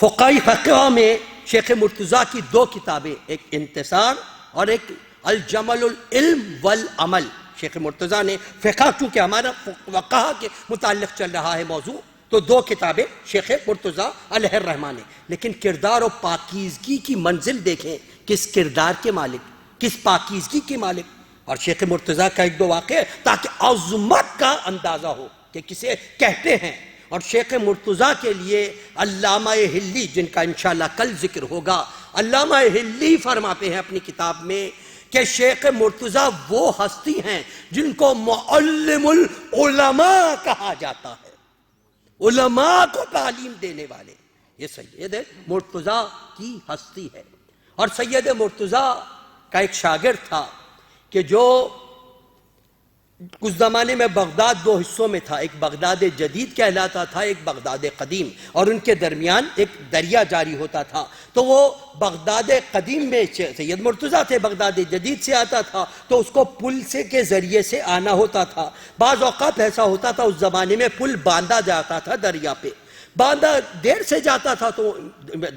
S1: فقہی فقہ میں شیخ مرتضیٰ کی دو کتابیں، ایک انتصار اور ایک الجمل العلم والعمل۔ شیخ مرتضیٰ نے فقہ، چونکہ ہمارا فقہا کے متعلق چل رہا ہے موضوع، تو دو کتابیں شیخ مرتضیٰ علیہ الرحمہ نے، لیکن کردار و پاکیزگی کی منزل دیکھیں، کس کردار کے مالک، کس پاکیزگی کے مالک۔ اور شیخ مرتضیٰ کا ایک دو واقعہ تاکہ عظمت کا اندازہ ہو کہ کسے کہتے ہیں۔ اور شیخ مرتضیٰ کے لیے علامہ ہلی، جن کا انشاءاللہ کل ذکر ہوگا، علامہ ہلی فرماتے ہیں اپنی کتاب میں کہ شیخ مرتضیٰ وہ ہستی ہیں جن کو معلم العلماء کہا جاتا ہے، علماء کو تعلیم دینے والے۔ یہ سید مرتضیٰ کی ہستی ہے۔ اور سید مرتضیٰ کا ایک شاگرد تھا کہ جو کچھ زمانے میں بغداد دو حصوں میں تھا، ایک بغداد جدید کہلاتا تھا، ایک بغداد قدیم، اور ان کے درمیان ایک دریا جاری ہوتا تھا۔ تو وہ بغداد قدیم میں سید مرتضیٰ تھے، بغداد جدید سے آتا تھا تو اس کو پل سے کے ذریعے سے آنا ہوتا تھا۔ بعض اوقات ایسا ہوتا تھا اس زمانے میں پل باندھا جاتا تھا دریا پہ، باندھا دیر سے جاتا تھا تو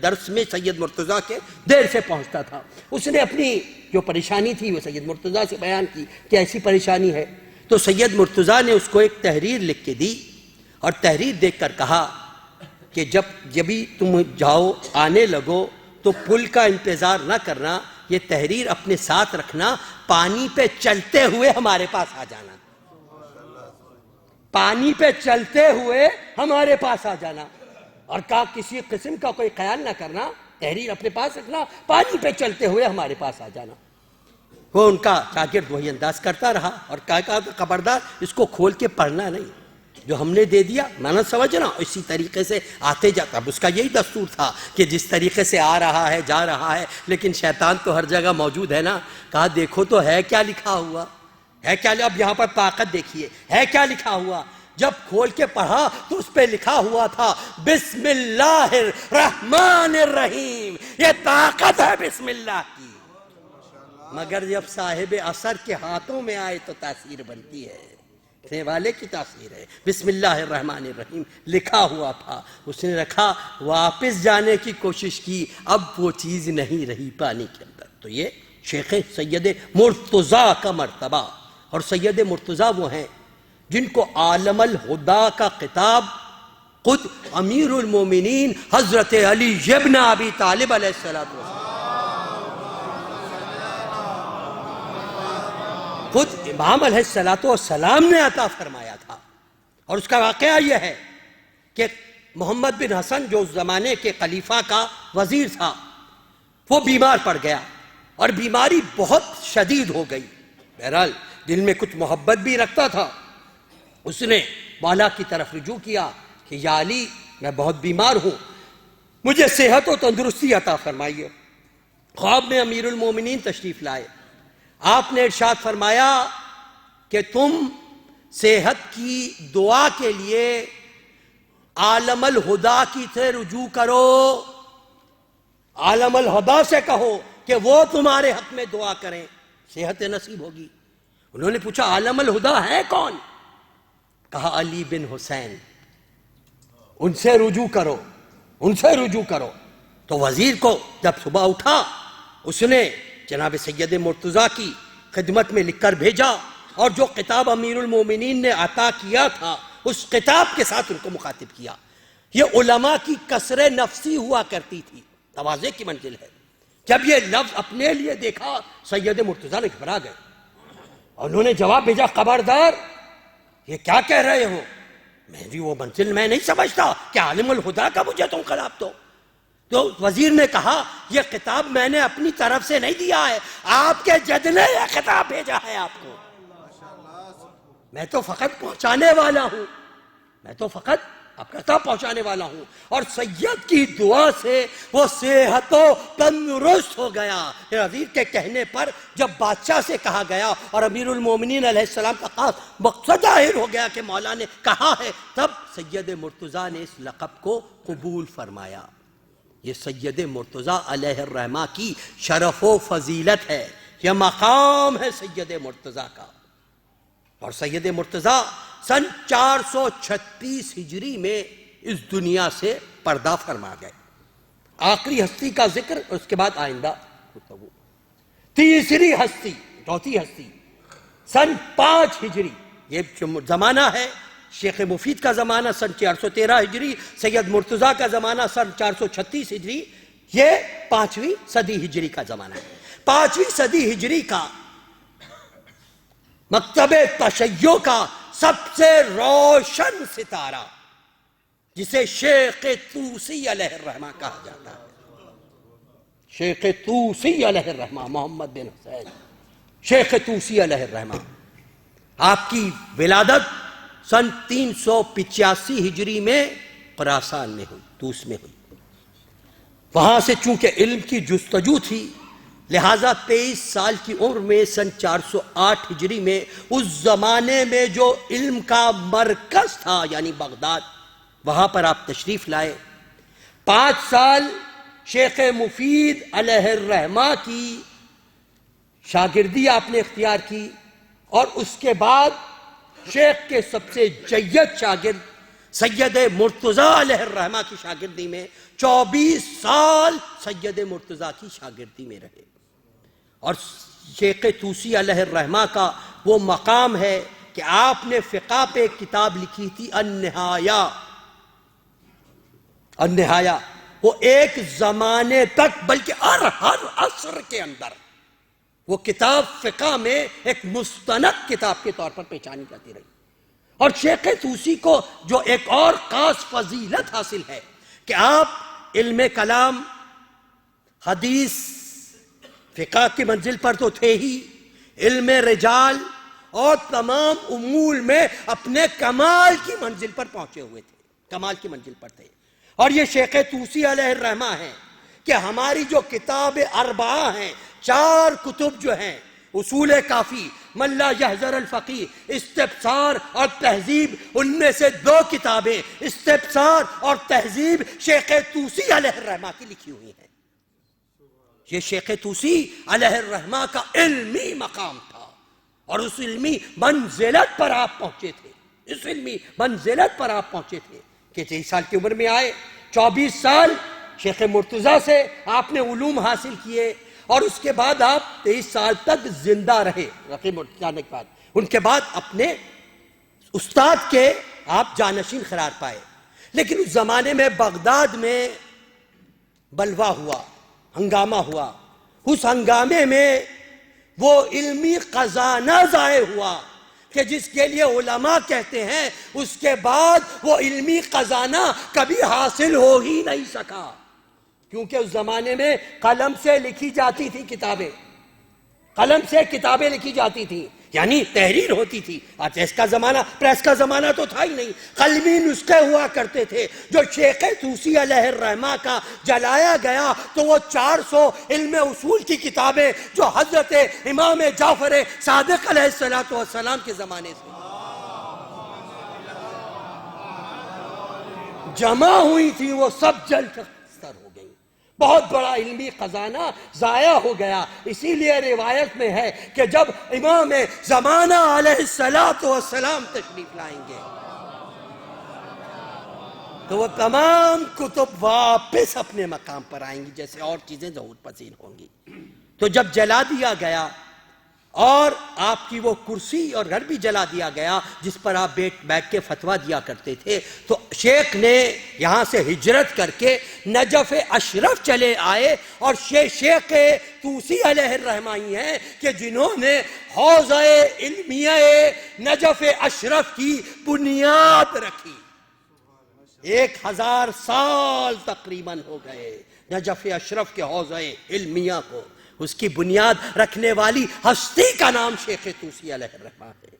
S1: درس میں سید مرتضیٰ کے دیر سے پہنچتا تھا۔ اس نے اپنی جو پریشانی تھی وہ سید مرتضیٰ سے بیان کی کہ ایسی پریشانی ہے۔ تو سید مرتضیٰ نے اس کو ایک تحریر لکھ کے دی اور تحریر دیکھ کر کہا کہ جبھی تم جاؤ آنے لگو تو پل کا انتظار نہ کرنا، یہ تحریر اپنے ساتھ رکھنا، پانی پہ چلتے ہوئے ہمارے پاس آ جانا، پانی پہ چلتے ہوئے ہمارے پاس آ جانا۔ اور کہا کسی قسم کا کوئی خیال نہ کرنا، تحریر اپنے پاس رکھنا، پانی پہ چلتے ہوئے ہمارے پاس آ جانا۔ وہ ان کا شاگرد وہی انداز کرتا رہا اور کہا خبردار اس کو کھول کے پڑھنا نہیں، جو ہم نے دے دیا مانا سمجھنا، اسی طریقے سے آتے جاتا۔ اب اس کا یہی دستور تھا کہ جس طریقے سے آ رہا ہے جا رہا ہے، لیکن شیطان تو ہر جگہ موجود ہے نا۔ کہا دیکھو تو ہے کیا لکھا ہوا ہے، کیا اب یہاں پر طاقت دیکھیے ہے کیا لکھا ہوا۔ جب کھول کے پڑھا تو اس پہ لکھا ہوا تھا بسم اللہ الرحمن الرحیم۔ یہ طاقت ہے بسم اللہ کی، مگر جب صاحب اثر کے ہاتھوں میں آئے تو تاثیر بنتی ہے، لکھنے والے کی تاثیر ہے۔ بسم اللہ الرحمن الرحیم لکھا ہوا تھا، اس نے رکھا، واپس جانے کی کوشش کی، اب وہ چیز نہیں رہی پانی کے اندر۔ تو یہ شیخ سید مرتضیٰ کا مرتبہ۔ اور سید مرتضیٰ وہ ہیں جن کو عالم الہدا کا خطاب خود امیر المومنین حضرت علی ابن ابی طالب علیہ السلام، خود امام علیہ السلام نے عطا فرمایا تھا۔ اور اس کا واقعہ یہ ہے کہ محمد بن حسن جو اس زمانے کے خلیفہ کا وزیر تھا، وہ بیمار پڑ گیا اور بیماری بہت شدید ہو گئی۔ بہرحال دل میں کچھ محبت بھی رکھتا تھا، اس نے مولا کی طرف رجوع کیا کہ یا علی میں بہت بیمار ہوں، مجھے صحت و تندرستی عطا فرمائیے۔ خواب میں امیر المومنین تشریف لائے، آپ نے ارشاد فرمایا کہ تم صحت کی دعا کے لیے عالم الہدا کی سے رجوع کرو، عالم الہدا سے کہو کہ وہ تمہارے حق میں دعا کریں، صحت نصیب ہوگی۔ انہوں نے پوچھا عالم الہدا ہے کون؟ کہا علی بن حسین، ان سے رجوع کرو، ان سے رجوع کرو۔ تو وزیر کو جب صبح اٹھا، اس نے جناب سید مرتضیٰ کی خدمت میں لکھ کر بھیجا، اور جو خطاب امیر المومنین نے عطا کیا تھا اس خطاب کے ساتھ ان کو مخاطب کیا۔ یہ علماء کی کسر نفسی ہوا کرتی تھی، تواضع کی منزل ہے۔ جب یہ لفظ اپنے لیے دیکھا، سید مرتضیٰ نے گھبرا گئے، انہوں نے جواب بھیجا خبردار، یہ کیا کہہ رہے ہو؟ میری وہ منزل میں نہیں سمجھتا کہ عالم الہدا کا مجھے تم خطاب دو۔ تو وزیر نے کہا یہ خطاب میں نے اپنی طرف سے نہیں دیا ہے، آپ کے جد نے یہ خطاب بھیجا ہے آپ کو، میں تو فقط پہنچانے والا ہوں، میں تو فقط آپ کا خطاب پہنچانے والا ہوں۔ اور سید کی دعا سے وہ صحت و تندرست ہو گیا۔ وزیر کے کہنے پر جب بادشاہ سے کہا گیا اور امیر المومنین علیہ السلام کا خاص مقصد ظاہر ہو گیا کہ مولا نے کہا ہے، تب سید مرتضیٰ نے اس لقب کو قبول فرمایا۔ یہ سید مرتضیٰ علیہ الرحمہ کی شرف و فضیلت ہے، یہ مقام ہے سید مرتضیٰ کا۔ اور سید مرتضیٰ سن 436 ہجری میں اس دنیا سے پردہ فرما گئے۔ آخری ہستی کا ذکر اس کے بعد آئندہ گفتگو۔ تیسری ہستی، چوتھی ہستی سن 5 ہجری، یہ زمانہ ہے شیخ مفید کا زمانہ سن 413 ہجری، سید مرتضیٰ کا زمانہ سن 436 ہجری، یہ 5ویں صدی ہجری کا زمانہ ہے۔ 5ویں صدی ہجری کا مکتب تشیع کا سب سے روشن ستارہ، جسے شیخ طوسی علیہ الرحمہ کہا جاتا ہے، شیخ طوسی علیہ الرحمہ محمد بن حسین شیخ طوسی علیہ الرحمہ، آپ کی ولادت سن 385 ہجری میں خراسان میں ہوئی، طوس میں ہوئی۔ وہاں سے چونکہ علم کی جستجو تھی، لہٰذا 23 سال کی عمر میں سن 408 ہجری میں اس زمانے میں جو علم کا مرکز تھا یعنی بغداد، وہاں پر آپ تشریف لائے۔ 5 سال شیخ مفید علیہ الرحمہ کی شاگردی آپ نے اختیار کی، اور اس کے بعد شیخ کے سب سے جید شاگرد سید مرتضیٰ علیہ الرحمہ کی شاگردی میں 24 سال سید مرتضیٰ کی شاگردی میں رہے۔ اور شیخ طوسی علیہ الرحمہ کا وہ مقام ہے کہ آپ نے فقہ پہ ایک کتاب لکھی تھی النہایہ۔ النہایہ وہ ایک زمانے تک بلکہ ہر عصر کے اندر وہ کتاب فقہ میں ایک مستند کتاب کے طور پر پہچانی جاتی رہی۔ اور شیخ طوسی کو جو ایک اور خاص فضیلت حاصل ہے کہ آپ علم کلام، حدیث، فقہ کی منزل پر تو تھے ہی، علم رجال اور تمام امور میں اپنے کمال کی منزل پر پہنچے ہوئے تھے، کمال کی منزل پر تھے۔ اور یہ شیخ طوسی علیہ الرحمہ ہے کہ ہماری جو کتاب اربعہ ہیں، 4 کتب جو ہیں، اصول کافی، من لا یحذر الفقیہ، استبصار اور تہذیب، ان میں سے 2 کتابیں استبصار اور تہذیب شیخ طوسی علیہ الرحمہ کی لکھی ہوئی ہیں۔ یہ شیخ طوسی علیہ الرحمہ کا علمی مقام تھا، اور اس علمی منزلت پر آپ پہنچے تھے، اس علمی منزلت پر آپ پہنچے تھے کہ 23 سال کی عمر میں آئے، 24 سال شیخ مرتضیٰ سے آپ نے علوم حاصل کیے، اور اس کے بعد آپ 23 سال تک زندہ رہے رقیب جانے کے بعد۔ ان کے بعد اپنے استاد کے آپ جانشین قرار پائے۔ لیکن اس زمانے میں بغداد میں بلوا ہوا، ہنگامہ ہوا. اس ہنگامے میں وہ علمی خزانہ ضائع ہوا کہ جس کے لیے علماء کہتے ہیں اس کے بعد وہ علمی خزانہ کبھی حاصل ہو ہی نہیں سکا، کیونکہ اس زمانے میں قلم سے لکھی جاتی تھی کتابیں، قلم سے کتابیں لکھی جاتی تھی، یعنی تحریر ہوتی تھی. پریس کا زمانہ تو تھا ہی نہیں. قلمی نسخے ہوا کرتے تھے. جو شیخ طوسی علیہ الرحمہ کا جلایا گیا تو وہ 400 علم اصول کی کتابیں جو حضرت امام جعفر صادق علیہ السلام کے زمانے سے جمع ہوئی تھی وہ سب جل کر خستر ہو گئی. بہت بڑا علمی خزانہ ضائع ہو گیا. اسی لیے روایت میں ہے کہ جب امام زمانہ علیہ السلام تشریف لائیں گے تو وہ تمام کتب واپس اپنے مقام پر آئیں گی، جیسے اور چیزیں ظہور پذیر ہوں گی. تو جب جلا دیا گیا اور آپ کی وہ کرسی اور گھر بھی جلا دیا گیا جس پر آپ بیٹھ کے فتویٰ دیا کرتے تھے، تو شیخ نے یہاں سے ہجرت کر کے نجف اشرف چلے آئے. اور شیخ طوسی علیہ الرحمہ ہی ہیں کہ جنہوں نے حوضہ علمیہ نجف اشرف کی بنیاد رکھی. 1000 سال تقریباً ہو گئے نجف اشرف کے حوضہ علمیہ کو. اس کی بنیاد رکھنے والی ہستی کا نام شیخ طوسی علیہ الرحمہ ہے.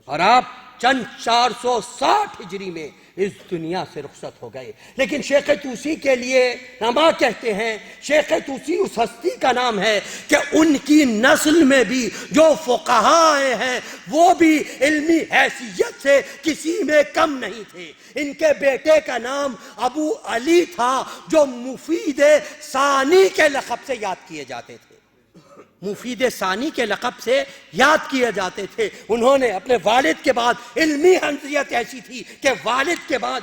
S1: اور آپ چند 460 ہجری میں اس دنیا سے رخصت ہو گئے. لیکن شیخ طوسی کے لیے علماء کہتے ہیں، شیخ طوسی اس ہستی کا نام ہے کہ ان کی نسل میں بھی جو فقہاء ہیں وہ بھی علمی حیثیت سے کسی میں کم نہیں تھے. ان کے بیٹے کا نام ابو علی تھا جو مفید ثانی کے لقب سے یاد کیے جاتے تھے. مفید ثانی کے لقب سے یاد کیے جاتے تھے. انہوں نے اپنے والد کے بعد علمی حیثیت ایسی تھی کہ والد کے بعد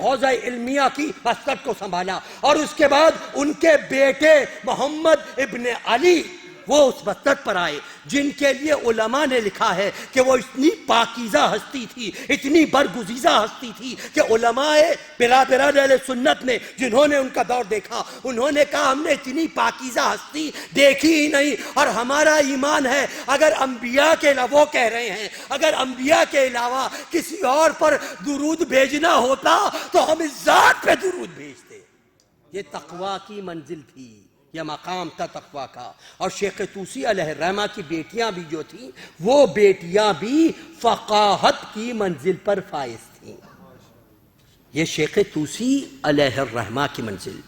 S1: حوضہ علمیہ کی وسعت کو سنبھالا، اور اس کے بعد ان کے بیٹے محمد ابن علی وہ اس وسعت پر آئے جن کے لیے علماء نے لکھا ہے کہ وہ اتنی پاکیزہ ہستی تھی، اتنی برگزیدہ ہستی تھی کہ علماء برادران اہل سنت نے جنہوں نے ان کا دور دیکھا انہوں نے کہا ہم نے اتنی پاکیزہ ہستی دیکھی ہی نہیں. اور ہمارا ایمان ہے اگر انبیاء کے علاوہ وہ کہہ رہے ہیں اگر انبیاء کے علاوہ کسی اور پر درود بھیجنا ہوتا تو ہم اس ذات پہ درود بھیجتے. یہ تقویٰ کی منزل تھی، یہ مقام تھا تقویٰ کا. اور شیخ طوسی علیہ الرحمہ کی بیٹیاں بھی جو تھیں وہ بیٹیاں بھی فقاہت کی منزل پر فائز تھیں. یہ شیخ طوسی علیہ الرحمہ کی منزل،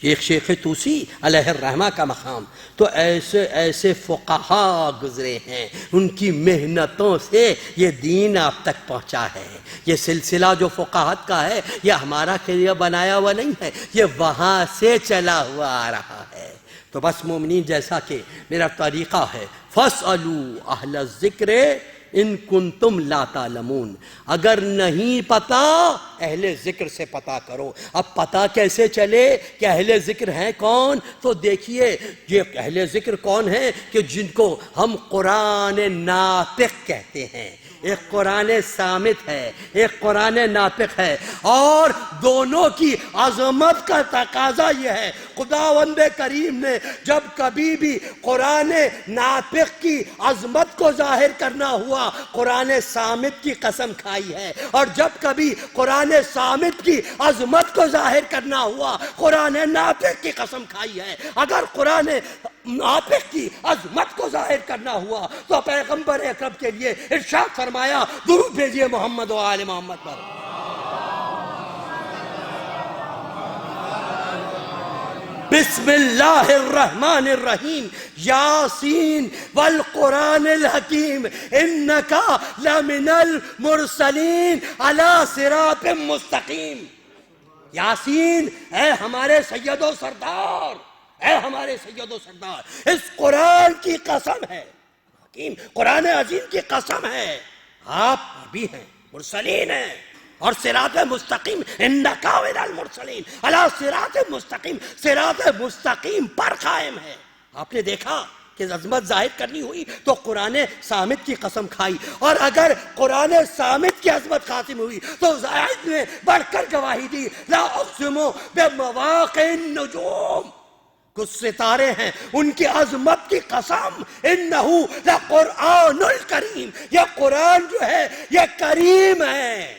S1: یہ شیخ طوسی علیہ الرحمہ کا مقام. تو ایسے ایسے فقہاء گزرے ہیں، ان کی محنتوں سے یہ دین آپ تک پہنچا ہے. یہ سلسلہ جو فقاہت کا ہے یہ ہمارا خیریہ بنایا ہوا نہیں ہے، یہ وہاں سے چلا ہوا آ رہا ہے. تو بس مومنین جیسا کہ میرا طریقہ ہے، فَاسْأَلُوا أَهْلَ الذِّكْرِ ان کنتم لا تعلمون، اگر نہیں پتا اہل ذکر سے پتا کرو. اب پتا کیسے چلے کہ اہل ذکر ہیں کون؟ تو دیکھیے یہ اہل ذکر کون ہیں کہ جن کو ہم قرآن ناطق کہتے ہیں. ایک قرآن صامت ہے، ایک قرآن ناطق ہے، اور دونوں کی عظمت کا تقاضا یہ ہے. خداوند کریم نے جب کبھی بھی قرآن ناطق کی عظمت کو ظاہر کرنا ہوا قرآن صامت کی قسم کھائی ہے، اور جب کبھی قرآن صامت کی عظمت کو ظاہر کرنا ہوا قرآن ناطق کی قسم کھائی ہے. اگر قرآن ناطق کی عظمت کو ظاہر کرنا ہوا تو پیغمبر اکرم کے لیے ارشاد فرمایا درود بھیجیے محمد و آل محمد پر. بسم اللہ الرحمن الرحیم، یاسین والقرآن الحکیم انکا لمن المرسلین علی صراط مستقیم. یاسین اے ہمارے سید و سردار، اے ہمارے سید و سردار، اس قرآن کی قسم ہے، حکیم قرآن عظیم کی قسم ہے، آپ بھی ہیں، مرسلین ہیں، اور صراط مستقیم انکا من المرسلین علی صراط مستقیم، صراط مستقیم پر قائم ہے. آپ نے دیکھا کہ عظمت ظاہر کرنی ہوئی تو قرآن صامت کی قسم کھائی، اور اگر قرآن صامت کی عظمت ختم ہوئی تو زائد نے بڑھ کر گواہی دی، لا اقسم بمواقع النجوم، کچھ ستارے ہیں ان کی عظمت کی قسم، انہو لقرآن الکریم، یہ قرآن جو ہے یہ کریم ہے،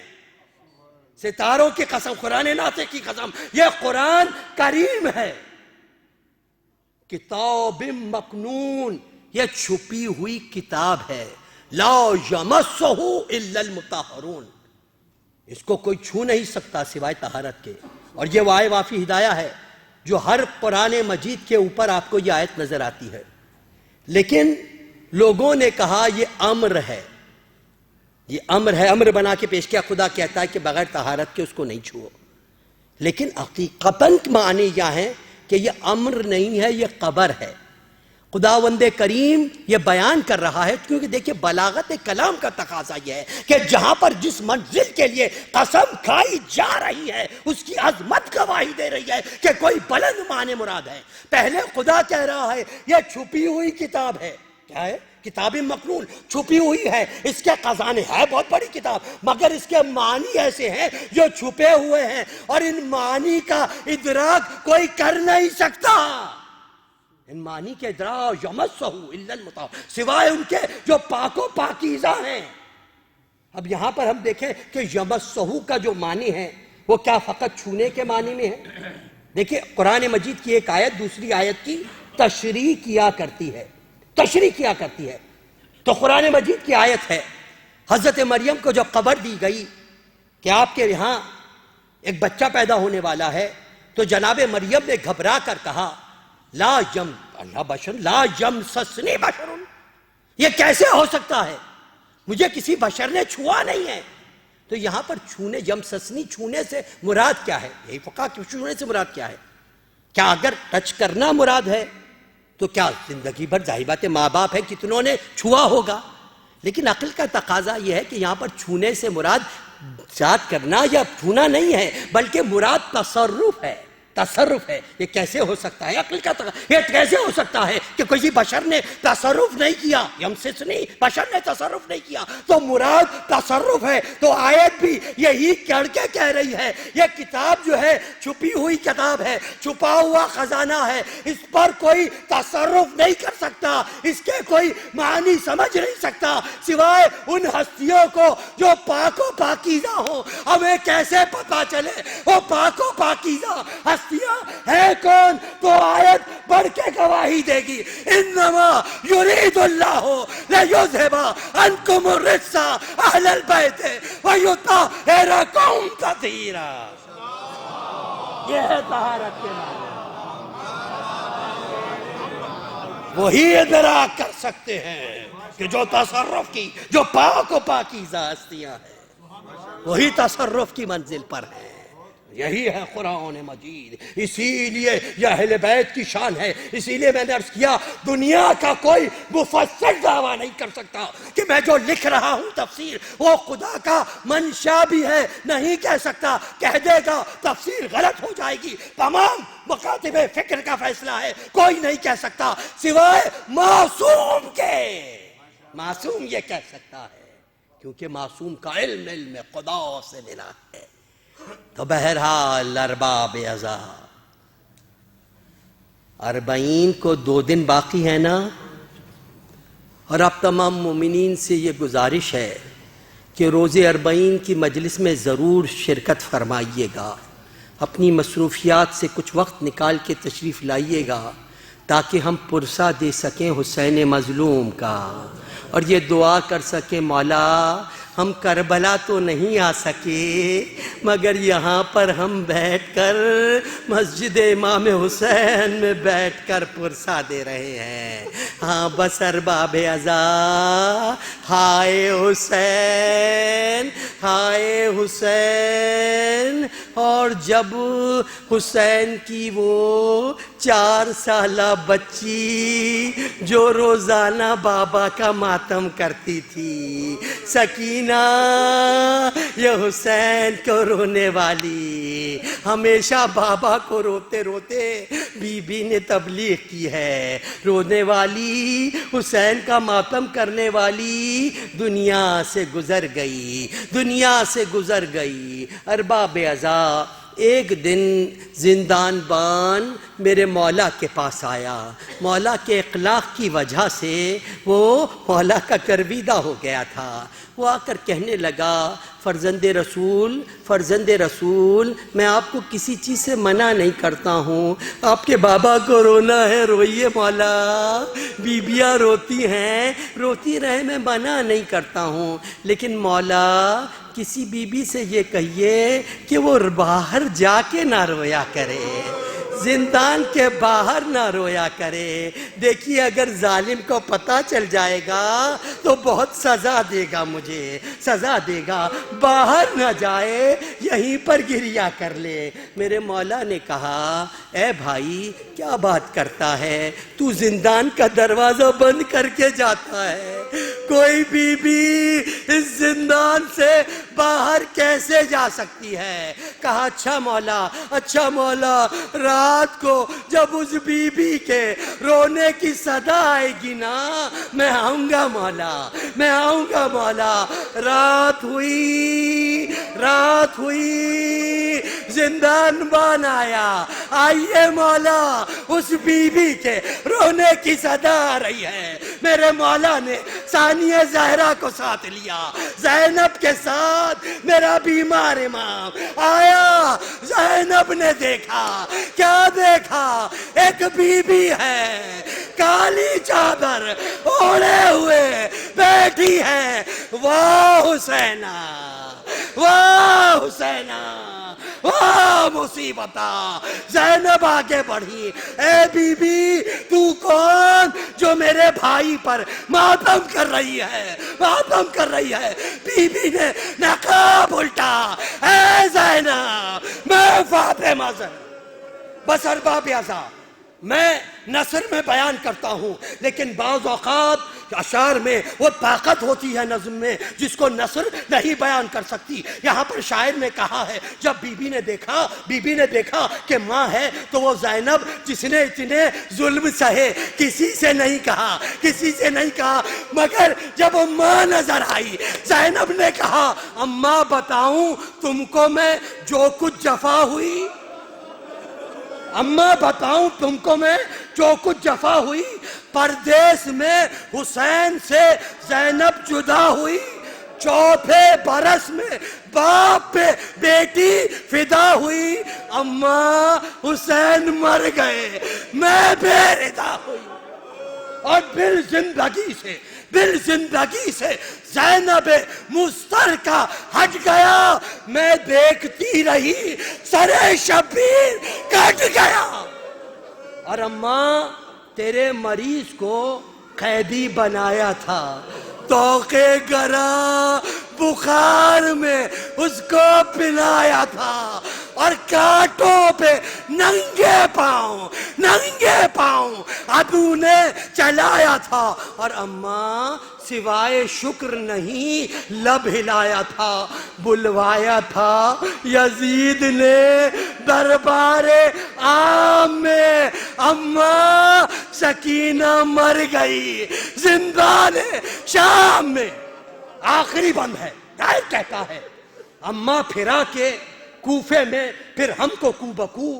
S1: ستاروں کی قسم، قرآن ناطق کی قسم، یہ قرآن کریم ہے، کتاب مکنون، یہ چھپی ہوئی کتاب ہے، لا یمسہ الا المطہرون، اس کو کوئی چھو نہیں سکتا سوائے طہارت کے، اور یہ وائے وافی ہدایہ ہے جو ہر قرآن مجید کے اوپر آپ کو یہ آیت نظر آتی ہے۔ لیکن لوگوں نے کہا یہ امر ہے، یہ امر ہے، امر بنا کے پیش کیا، خدا کہتا ہے کہ بغیر طہارت کے اس کو نہیں چھوؤ، لیکن حقیقتاً معنی یہ ہے کہ یہ امر نہیں ہے، یہ خبر ہے۔ خداوند کریم یہ بیان کر رہا ہے، کیونکہ دیکھیں بلاغت کلام کا تقاضا یہ ہے کہ جہاں پر جس منزل کے لیے قسم کھائی جا رہی ہے اس کی عظمت گواہی دے رہی ہے کہ کوئی بلند معنی مراد ہے۔ پہلے خدا کہہ رہا ہے یہ چھپی ہوئی کتاب ہے، کیا ہے؟ کتاب مکنون، چھپی ہوئی ہے، اس کے خزانے ہے بہت بڑی کتاب، مگر اس کے معنی ایسے ہیں جو چھپے ہوئے ہیں، اور ان معنی کا ادراک کوئی کر نہیں سکتا، ان معنی کے ادراک یمسہ الا المطہر، سوائے ان کے جو پاک و پاکیزہ ہیں۔ اب یہاں پر ہم دیکھیں کہ یمسہ کا جو معنی ہے وہ کیا فقط چھونے کے معنی میں ہے؟ دیکھیں قرآن مجید کی ایک آیت دوسری آیت کی تشریح کیا کرتی ہے، تشریح کیا کرتی ہے۔ تو قرآن مجید کی آیت ہے، حضرت مریم کو جب خبر دی گئی کہ آپ کے یہاں ایک بچہ پیدا ہونے والا ہے، تو جناب مریم نے گھبرا کر کہا لا یمسسنی بشر، یہ کیسے ہو سکتا ہے، مجھے کسی بشر نے چھوا نہیں ہے۔ تو یہاں پر چھونے، یمسسنی چھونے سے مراد کیا ہے؟ یہی فقہ کہ چھونے سے مراد کیا ہے؟ کیا اگر ٹچ کرنا مراد ہے تو کیا زندگی بھر ظاہر بات ہے ماں باپ ہے کتنوں نے چھوا ہوگا، لیکن عقل کا تقاضا یہ ہے کہ یہاں پر چھونے سے مراد ذات کرنا یا چھونا نہیں ہے، بلکہ مراد تصرف ہے، تصرف ہے۔ یہ کیسے ہو سکتا ہے؟ عقل کا یہ کیسے ہو سکتا ہے کہ کسی بشر نے تصرف نہیں کیا، یمسس نہیں، بشر نے تصرف نہیں کیا، تو مراد تصرف ہے۔ تو آیت بھی یہی کر کے کہہ رہی ہے یہ کتاب جو ہے چھپی ہوئی کتاب ہے، چھپا ہوا خزانہ ہے، اس پر کوئی تصرف نہیں کر سکتا، اس کے کوئی معنی سمجھ نہیں سکتا سوائے ان ہستیوں کو جو پاک و پاکیزہ ہوں۔ ہمیں کیسے پتا چلے وہ پاک و پاکیزہ ہستیاں ہے کون؟ تو آیت بڑھ کے گواہی دے گی، انما یرید اللہ لیذھب عنکم الرجس اہل البیت ویطہرکم تطہیرا۔ یہ ہے طہارت کے معنی، وہی ادراک کر سکتے ہیں کہ جو تصرف کی، جو پاک و پاکیزہ ہستیاں ہیں وہی تصرف کی منزل پر ہیں۔ یہی ہے قرآن مجید، اسی لیے یہ اہل بیت کی شان ہے۔ اسی لیے میں نے عرض کیا دنیا کا کوئی مفسر دعویٰ نہیں کر سکتا کہ میں جو لکھ رہا ہوں تفسیر وہ خدا کا منشا بھی ہے، نہیں کہہ سکتا، کہہ دے گا تفسیر غلط ہو جائے گی۔ تمام مکاتب فکر کا فیصلہ ہے، کوئی نہیں کہہ سکتا سوائے معصوم کے۔ معصوم یہ کہہ سکتا ہے کیونکہ معصوم کا علم خدا سے ملا ہے۔ تو بہرحال ارباب ازا 40 کو 2 دن باقی ہے نا، اور اب تمام مومنین سے یہ گزارش ہے کہ روز 40 کی مجلس میں ضرور شرکت فرمائیے گا، اپنی مصروفیات سے کچھ وقت نکال کے تشریف لائیے گا تاکہ ہم پرسہ دے سکیں حسین مظلوم کا، اور یہ دعا کر سکیں مولا ہم کربلا تو نہیں آ سکے مگر یہاں پر ہم بیٹھ کر مسجد امام حسین میں بیٹھ کر پرسہ دے رہے ہیں۔ ہاں بس ارباب ازا، ہائے حسین، ہائے حسین۔ اور جب حسین کی وہ 4 سالہ بچی جو روزانہ بابا کا ماتم کرتی تھی، سکینہ یہ حسین کو رونے والی، ہمیشہ بابا کو روتے روتے بی بی نے تبلیغ کی ہے. رونے والی، حسین کا ماتم کرنے والی دنیا سے گزر گئی، دنیا سے گزر گئی. ارباب عزا، ایک دن زندان بان میرے مولا کے پاس آیا. مولا کے اخلاق کی وجہ سے وہ مولا کا گرویدہ ہو گیا تھا. وہ آ کر کہنے لگا، فرزند رسول، فرزند رسول، میں آپ کو کسی چیز سے منع نہیں کرتا ہوں. آپ کے بابا کو رونا ہے، روئیے مولا. بیبیاں روتی ہیں، روتی رہے، میں منع نہیں کرتا ہوں. لیکن مولا، کسی بیوی سے یہ کہیے کہ وہ باہر جا کے نہ رویا کرے، زندان کے باہر نہ رویا کرے. دیکھیے اگر ظالم کو پتہ چل جائے گا تو بہت سزا دے گا، مجھے سزا دے گا. باہر نہ جائے، یہیں پر گریا کر لے. میرے مولا نے کہا، اے بھائی کیا بات کرتا ہے تو، زندان کا دروازہ بند کر کے جاتا ہے. کوئی بی بی اس زندان سے باہر کیسے جا سکتی ہے؟ کہا اچھا مولا، اچھا مولا، رات کو جب اس بی بی کے رونے کی صدا آئے گی نا، میں آؤں گا مولا، میں آؤں گا مولا. رات ہوئی، رات ہوئی، زندان بان آیا. آئیے مولا، اس بی بی کے رونے کی صدا آ رہی ہے. میرے مولا نے ثانیہ زہرا کو ساتھ لیا، زینب کے ساتھ میرا بیمار امام آیا. زینب نے دیکھا، کیا دیکھا؟ ایک بی بی ہے، کالی چادر اوڑے ہوئے بیٹھی ہے. واہ حسینہ، واہ حسینہ، واہ مصیبتہ. زینب آگے بڑھی، اے بی بی تو کون جو میرے بھائی پر ماتم کر رہی ہے، ماتم کر رہی ہے؟ بی بی نے نقاب الٹا، اے زینب میں فاطمہ زہرا. بس ارباب عزا، میں نثر میں بیان کرتا ہوں، لیکن بعض اوقات اشعار میں وہ طاقت ہوتی ہے نظم میں جس کو نثر نہیں بیان کر سکتی. یہاں پر شاعر نے کہا ہے، جب بی بی نے دیکھا کہ ماں ہے تو وہ زینب جس نے اتنے ظلم سہے، کسی سے نہیں کہا، کسی سے نہیں کہا، مگر جب ماں نظر آئی زینب نے کہا، اماں بتاؤں تم کو میں جو کچھ جفا ہوئی، اماں بتاؤں تم کو میں جو کچھ جفا ہوئی. پردیس میں حسین سے زینب جدا ہوئی، چوتھے برس میں باپ پہ بیٹی فدا ہوئی. اماں حسین مر گئے، میں بے ردا ہوئی. اور زندگی سے زینب مسترکہ ہٹ گیا. میں دیکھتی رہی، سر شبیر کٹ گیا. اور اماں تیرے مریض کو قیدی بنایا تھا، توقے گرا بخار میں اس کو پلایا تھا، اور کانٹوں پہ ننگے پاؤں ابو نے چلایا تھا. اور اماں سوائے شکر نہیں لب ہلایا تھا، بلوایا تھا یزید نے دربار عام میں. اماں سکینہ مر گئی زندان شام میں. آخری بند ہے، شاعر کہتا ہے، اماں پھرا کے کوفے میں، پھر ہم کو کو بکو،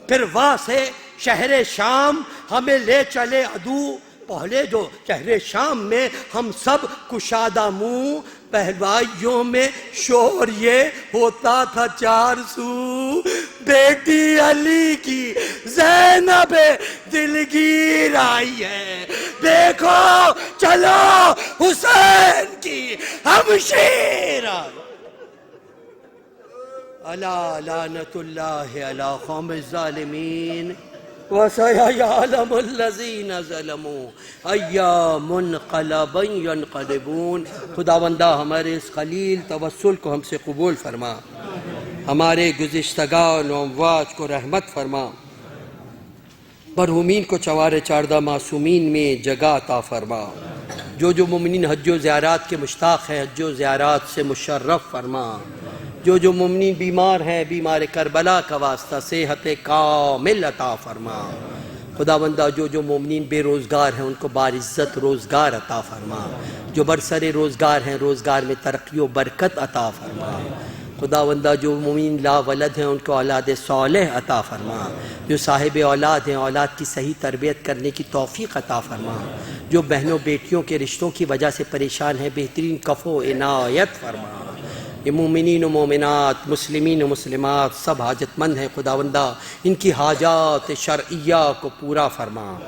S1: پھر وہاں سے شہر شام ہمیں لے چلے عدو. پہلے جو شہر شام میں ہم سب کشادہ منہ، پہلوائیوں میں شور یہ ہوتا تھا 400. بیٹی علی کی زینب دلگیر آئی ہے، دیکھو چلو حسین کی ہمشیر آئی. الا لعنت اللہ علی قوم الظالمین وسيعلم الذين ظلموا أي منقلب ينقلبون. خداوندہ ہمارے اس خلیل توسل کو ہم سے قبول فرما، ہمارے گزشتگان و اموات کو رحمت فرما، مرحومین کو چوار چاردہ معصومین میں جگہ عطا فرما. جو مومنین حج و زیارات کے مشتاق ہیں، حج و زیارات سے مشرف فرما. جو مومنین بیمار ہیں بیمار کربلا کا واسطہ صحت کامل عطا فرما۔ خداوندہ جو مومنین بے روزگار ہیں ان کو بارعزت روزگار عطا فرما۔ جو برسر روزگار ہیں روزگار میں ترقی و برکت عطا فرما۔ خداوندہ جو مومنین لا ولد ہیں ان کو اولاد صالح عطا فرما۔ جو صاحب اولاد ہیں اولاد کی صحیح تربیت کرنے کی توفیق عطا فرما۔ جو بہنوں بیٹیوں کے رشتوں کی وجہ سے پریشان ہیں بہترین کفو عنایت فرما۔ یہ مومنین و مومنات مسلمین و مسلمات سب حاجت مند ہیں خداوندہ ان کی حاجات شرعیہ کو پورا فرما۔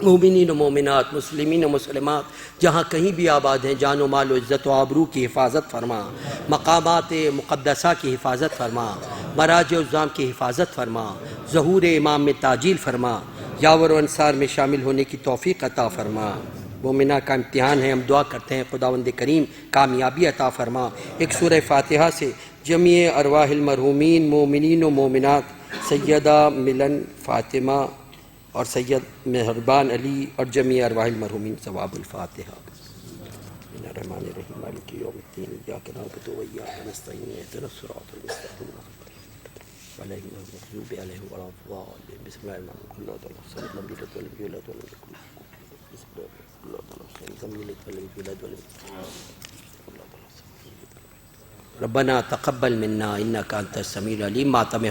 S1: مومنین و مومنات مسلمین و مسلمات جہاں کہیں بھی آباد ہیں جان و مال و عزت و آبرو کی حفاظت فرما۔ مقامات مقدسہ کی حفاظت فرما۔ مراجع الزام کی حفاظت فرما۔ ظہور امام میں تعجیل فرما۔ یاور و انصار میں شامل ہونے کی توفیق عطا فرما۔ مومنہ کا امتحان ہے ہم دعا کرتے ہیں خداوند کریم کامیابی عطا فرما۔ ایک سورہ فاتحہ سے جمیع ارواح المرحومین مومنین و مومنات سیدہ ملن فاطمہ اور سید مہربان علی اور جمیع ارواح المرحومین ثواب الفاتحہ۔ بسم اللہ الرحمن الرحیم مالک یوم الدین ایاک نعبد و ایاک نستعین اہدنا الصراط المستقیم غیر المغضوب علیہم ولا الضالین۔ بسم اللہ الرحمن الرحیم لم یلد ولم یولد ولم یکن له کفوا احد۔ ربنا تقبل منا انک انت السمیع العلیم۔ ماتم